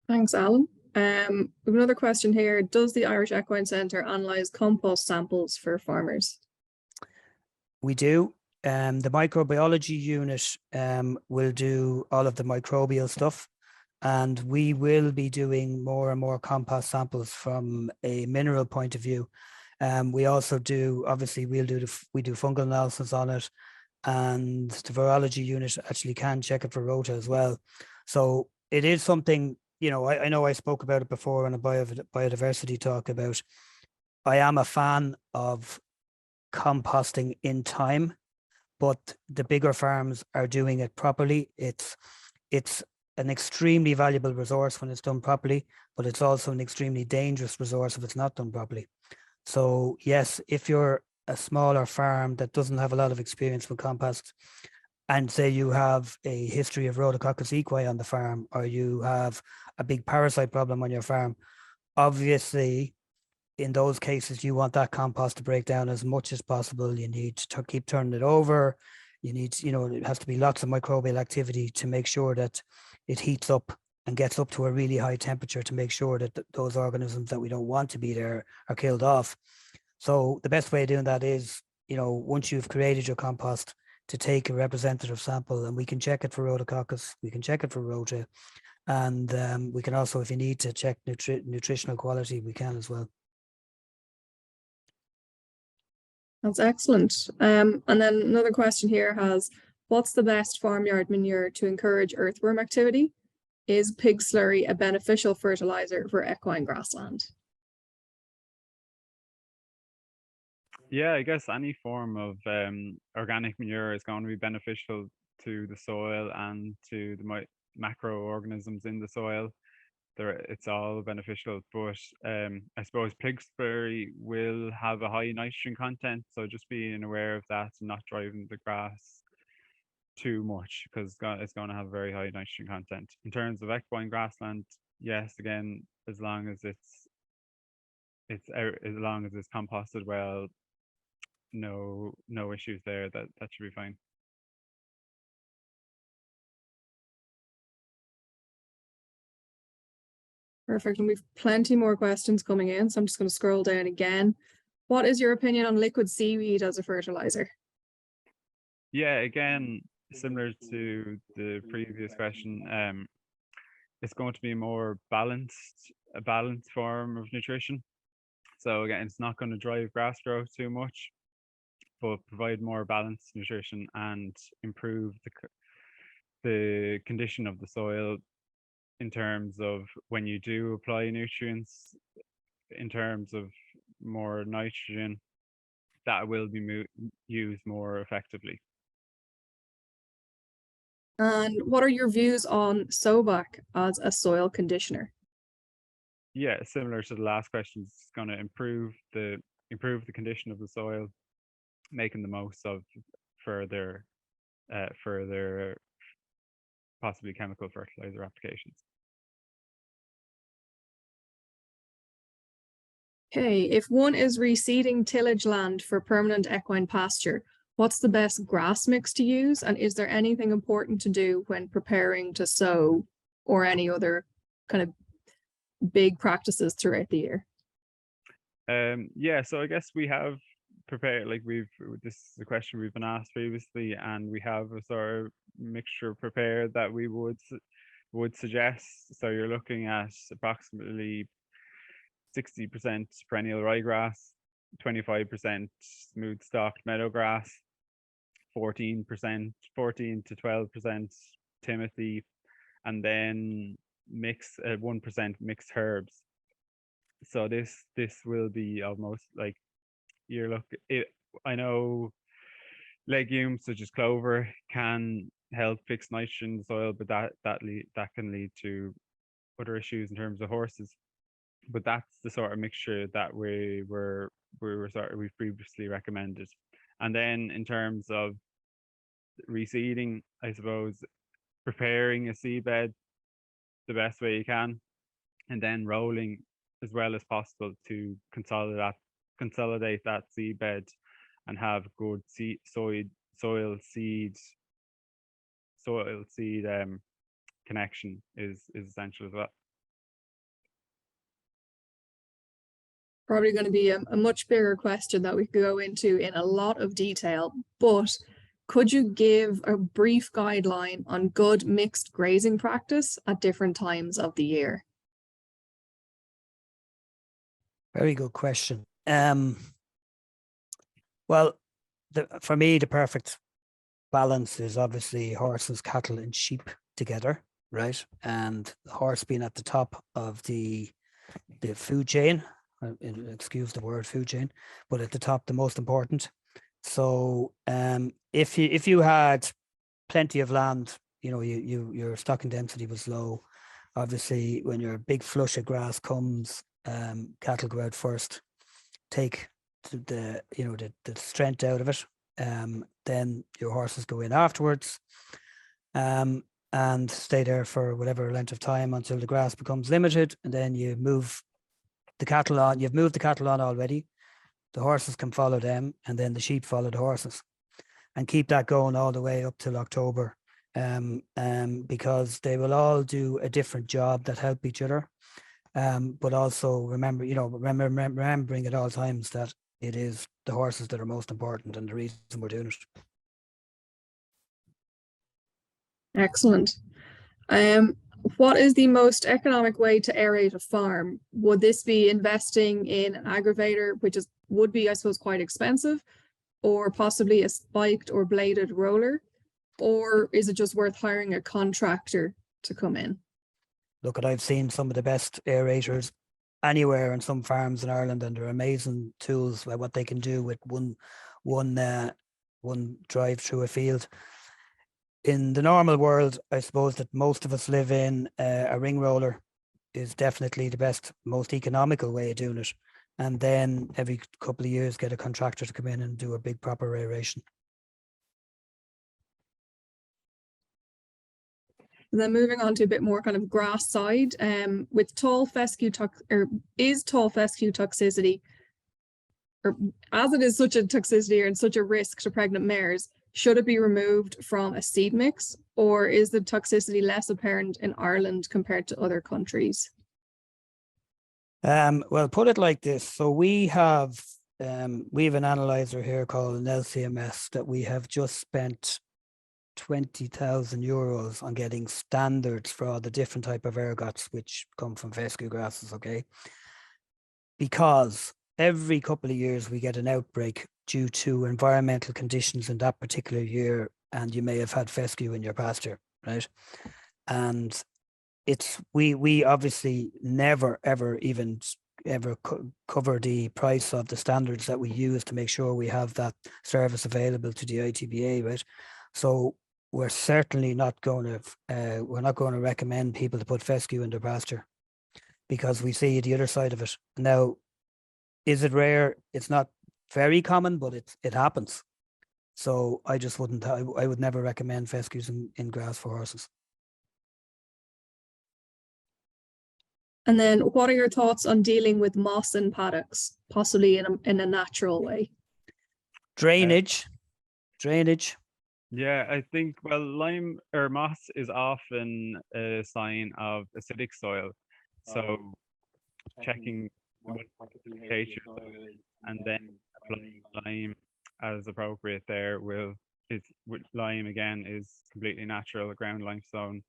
Thanks, Alan. We have another question here. Does the Irish Equine Centre analyse compost samples for farmers? We do. The microbiology unit will do all of the microbial stuff, and we will be doing more and more compost samples from a mineral point of view. We also do, obviously, we do fungal analysis on it, and the virology unit actually can check it for rota as well. So it is something, you know, I know I spoke about it before in a biodiversity talk about, I am a fan of composting in time, but the bigger farms are doing it properly. It's an extremely valuable resource when it's done properly, but it's also an extremely dangerous resource if it's not done properly. So yes, if you're a smaller farm that doesn't have a lot of experience with compost, and say you have a history of Rhodococcus equi on the farm, or you have a big parasite problem on your farm, obviously in those cases, you want that compost to break down as much as possible. You need to keep turning it over. You need, you know, it has to be lots of microbial activity to make sure that it heats up and gets up to a really high temperature to make sure that those organisms that we don't want to be there are killed off. So the best way of doing that is, you know, once you've created your compost, to take a representative sample, and we can check it for Rhodococcus, we can check it for Rota, and we can also, if you need to check nutritional quality, we can as well. That's excellent. And then another question here has, what's the best farmyard manure to encourage earthworm activity? Is pig slurry a beneficial fertilizer for equine grassland? Yeah, I guess any form of organic manure is going to be beneficial to the soil and to the macroorganisms in the soil. It's all beneficial, but I suppose pig slurry will have a high nitrogen content, so just being aware of that and not driving the grass too much, because it's going to have very high nitrogen content. In terms of equine grassland, yes, again, as long as it's composted well, no issues there. That should be fine. Perfect. And we've plenty more questions coming in, so I'm just going to scroll down again. What is your opinion on liquid seaweed as a fertilizer? Yeah, again, similar to the previous question, it's going to be more a balanced form of nutrition. So again, it's not going to drive grass growth too much, but provide more balanced nutrition and improve the condition of the soil in terms of when you do apply nutrients, in terms of more nitrogen, that will be used more effectively. And what are your views on Sobac as a soil conditioner? Yeah, similar to the last question, it's going to improve the condition of the soil, making the most of further possibly chemical fertilizer applications. Okay, if one is reseeding tillage land for permanent equine pasture, what's the best grass mix to use? And is there anything important to do when preparing to sow, or any other kind of big practices throughout the year? Yeah, so I guess we have prepared, like this is a question we've been asked previously, and we have a sort of mixture prepared that we would suggest. So you're looking at approximately 60% perennial ryegrass, 25% smooth stalked meadowgrass, 14 to 12% timothy, and then 1% mixed herbs. So this will be almost like I know legumes such as clover can help fix nitrogen in the soil, but that can lead to other issues in terms of horses. But that's the sort of mixture that we've previously recommended. And then in terms of reseeding, I suppose preparing a seedbed the best way you can, and then rolling as well as possible to consolidate that seedbed and have good soil seed connection is essential as well. Probably going to be a much bigger question that we could go into in a lot of detail, but could you give a brief guideline on good mixed grazing practice at different times of the year? Very good question. Well, for me, the perfect balance is obviously horses, cattle, and sheep together, right? And the horse being at the top of the food chain, excuse the word food chain, but at the top, the most important. So if you had plenty of land, you know, your stocking density was low. Obviously, when your big flush of grass comes, cattle go out first, take the strength out of it. Then your horses go in afterwards, and stay there for whatever length of time until the grass becomes limited, and then you move the cattle on. You've moved the cattle on already. The horses can follow them, and then the sheep follow the horses, and keep that going all the way up till October, because they will all do a different job that help each other. But also remembering at all times that it is the horses that are most important and the reason we're doing it. Excellent. What is the most economic way to aerate a farm? Would this be investing in an aggravator, which would be, I suppose, quite expensive, or possibly a spiked or bladed roller? Or is it just worth hiring a contractor to come in? Look, I've seen some of the best aerators anywhere in some farms in Ireland, and they're amazing tools by what they can do with one drive through a field. In the normal world, I suppose that most of us live in, a ring roller is definitely the best, most economical way of doing it. And then every couple of years, get a contractor to come in and do a big proper aeration. And then moving on to a bit more kind of grass side, with tall fescue toxicity, or as it is such a toxicity and such a risk to pregnant mares, should it be removed from a seed mix, or is the toxicity less apparent in Ireland compared to other countries? Well, put it like this. So we have an analyzer here called an LCMS that we have just spent 20,000 euros on getting standards for all the different type of ergots which come from fescue grasses, okay? Because every couple of years we get an outbreak due to environmental conditions in that particular year, and you may have had fescue in your pasture, right? And we obviously never ever cover the price of the standards that we use to make sure we have that service available to the ITBA, right? So we're certainly not going to recommend people to put fescue in their pasture, because we see the other side of it. Now, is it rare? It's not very common, but it happens. So I just wouldn't. I would never recommend fescues in grass for horses. And then what are your thoughts on dealing with moss in paddocks, possibly in a natural way? Drainage. Yeah, I think, well, lime or moss is often a sign of acidic soil. So checking what pH your soil is, and then applying lime as appropriate there with lime again is completely natural ground limestone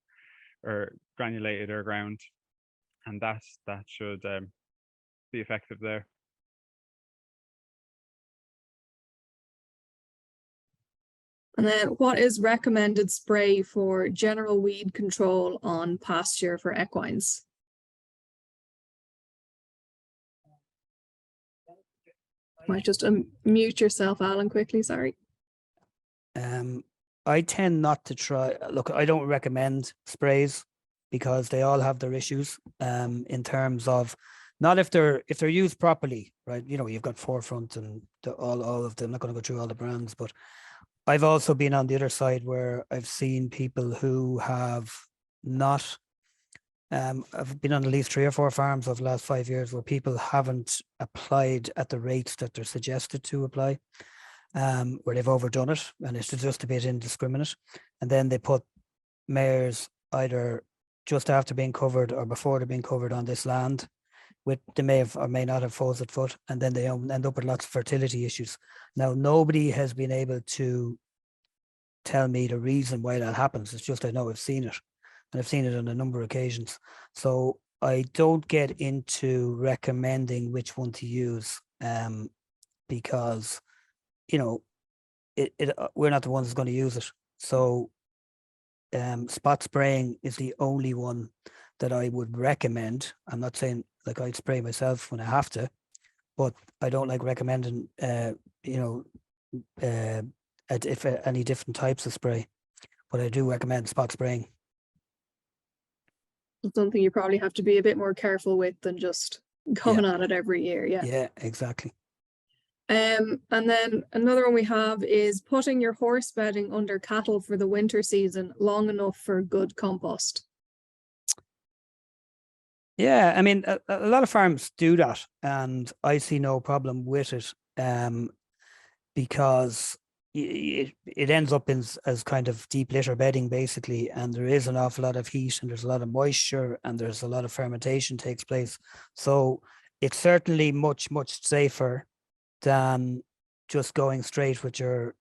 or granulated or ground, and that should be effective there. And then what is recommended spray for general weed control on pasture for equines? Might just mute yourself, Alan, quickly, sorry. I tend not to try. Look, I don't recommend sprays because they all have their issues in terms of, not if they're used properly, right? You know, you've got Forefront and all of them. I'm not going to go through all the brands, but I've also been on the other side where I've seen people who have not, I've been on at least 3 or 4 farms over the last 5 years where people haven't applied at the rates that they're suggested to apply, where they've overdone it and it's just a bit indiscriminate. And then they put mares either just after being covered or before they're being covered on this land, with they may have or may not have foals at foot, and then they end up with lots of fertility issues. Now, nobody has been able to tell me the reason why that happens. It's just I know I've seen it, and I've seen it on a number of occasions. So I don't get into recommending which one to use, because we're not the ones that's going to use it. So spot spraying is the only one that I would recommend. I'm not saying like I'd spray myself when I have to, but I don't like recommending if any different types of spray, but I do recommend spot spraying. It's something you probably have to be a bit more careful with than just going at it every year. Yeah, exactly. And then another one we have is putting your horse bedding under cattle for the winter season long enough for good compost. Yeah, I mean, a lot of farms do that, and I see no problem with it, because it ends up as kind of deep litter bedding basically, and there is an awful lot of heat and there's a lot of moisture and there's a lot of fermentation takes place. So it's certainly much safer than just going straight with your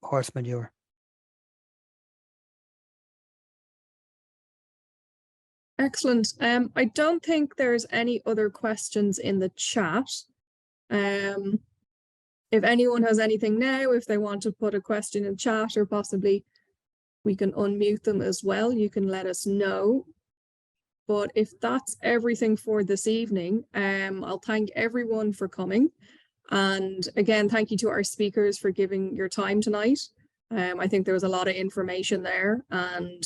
horse manure. Excellent. I don't think there's any other questions in the chat. If anyone has anything now, if they want to put a question in chat, or possibly we can unmute them as well, you can let us know. But if that's everything for this evening, I'll thank everyone for coming. And again, thank you to our speakers for giving your time tonight. I think there was a lot of information there and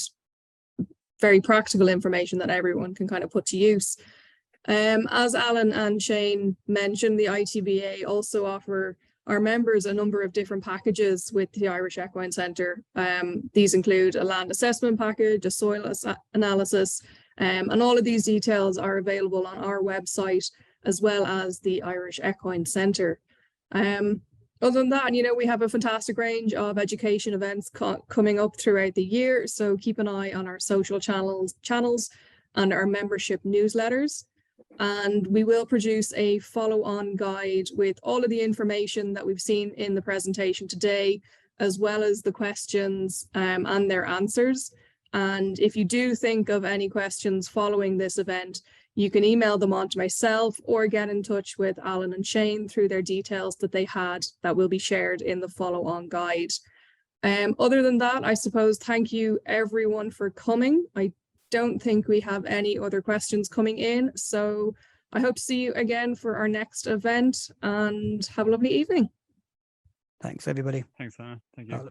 very practical information that everyone can kind of put to use. As Alan and Shane mentioned, the ITBA also offer our members a number of different packages with the Irish Equine Centre. These include a land assessment package, a soil analysis, and all of these details are available on our website as well as the Irish Equine Centre. Other than that, we have a fantastic range of education events coming up throughout the year. So keep an eye on our social channels and our membership newsletters. And we will produce a follow-on guide with all of the information that we've seen in the presentation today, as well as the questions and their answers. And if you do think of any questions following this event, you can email them on to myself or get in touch with Alan and Shane through their details that they had that will be shared in the follow-on guide. Other than that, I suppose, thank you everyone for coming. I don't think we have any other questions coming in. So I hope to see you again for our next event, and have a lovely evening. Thanks, everybody. Thanks, Anna. Thank you.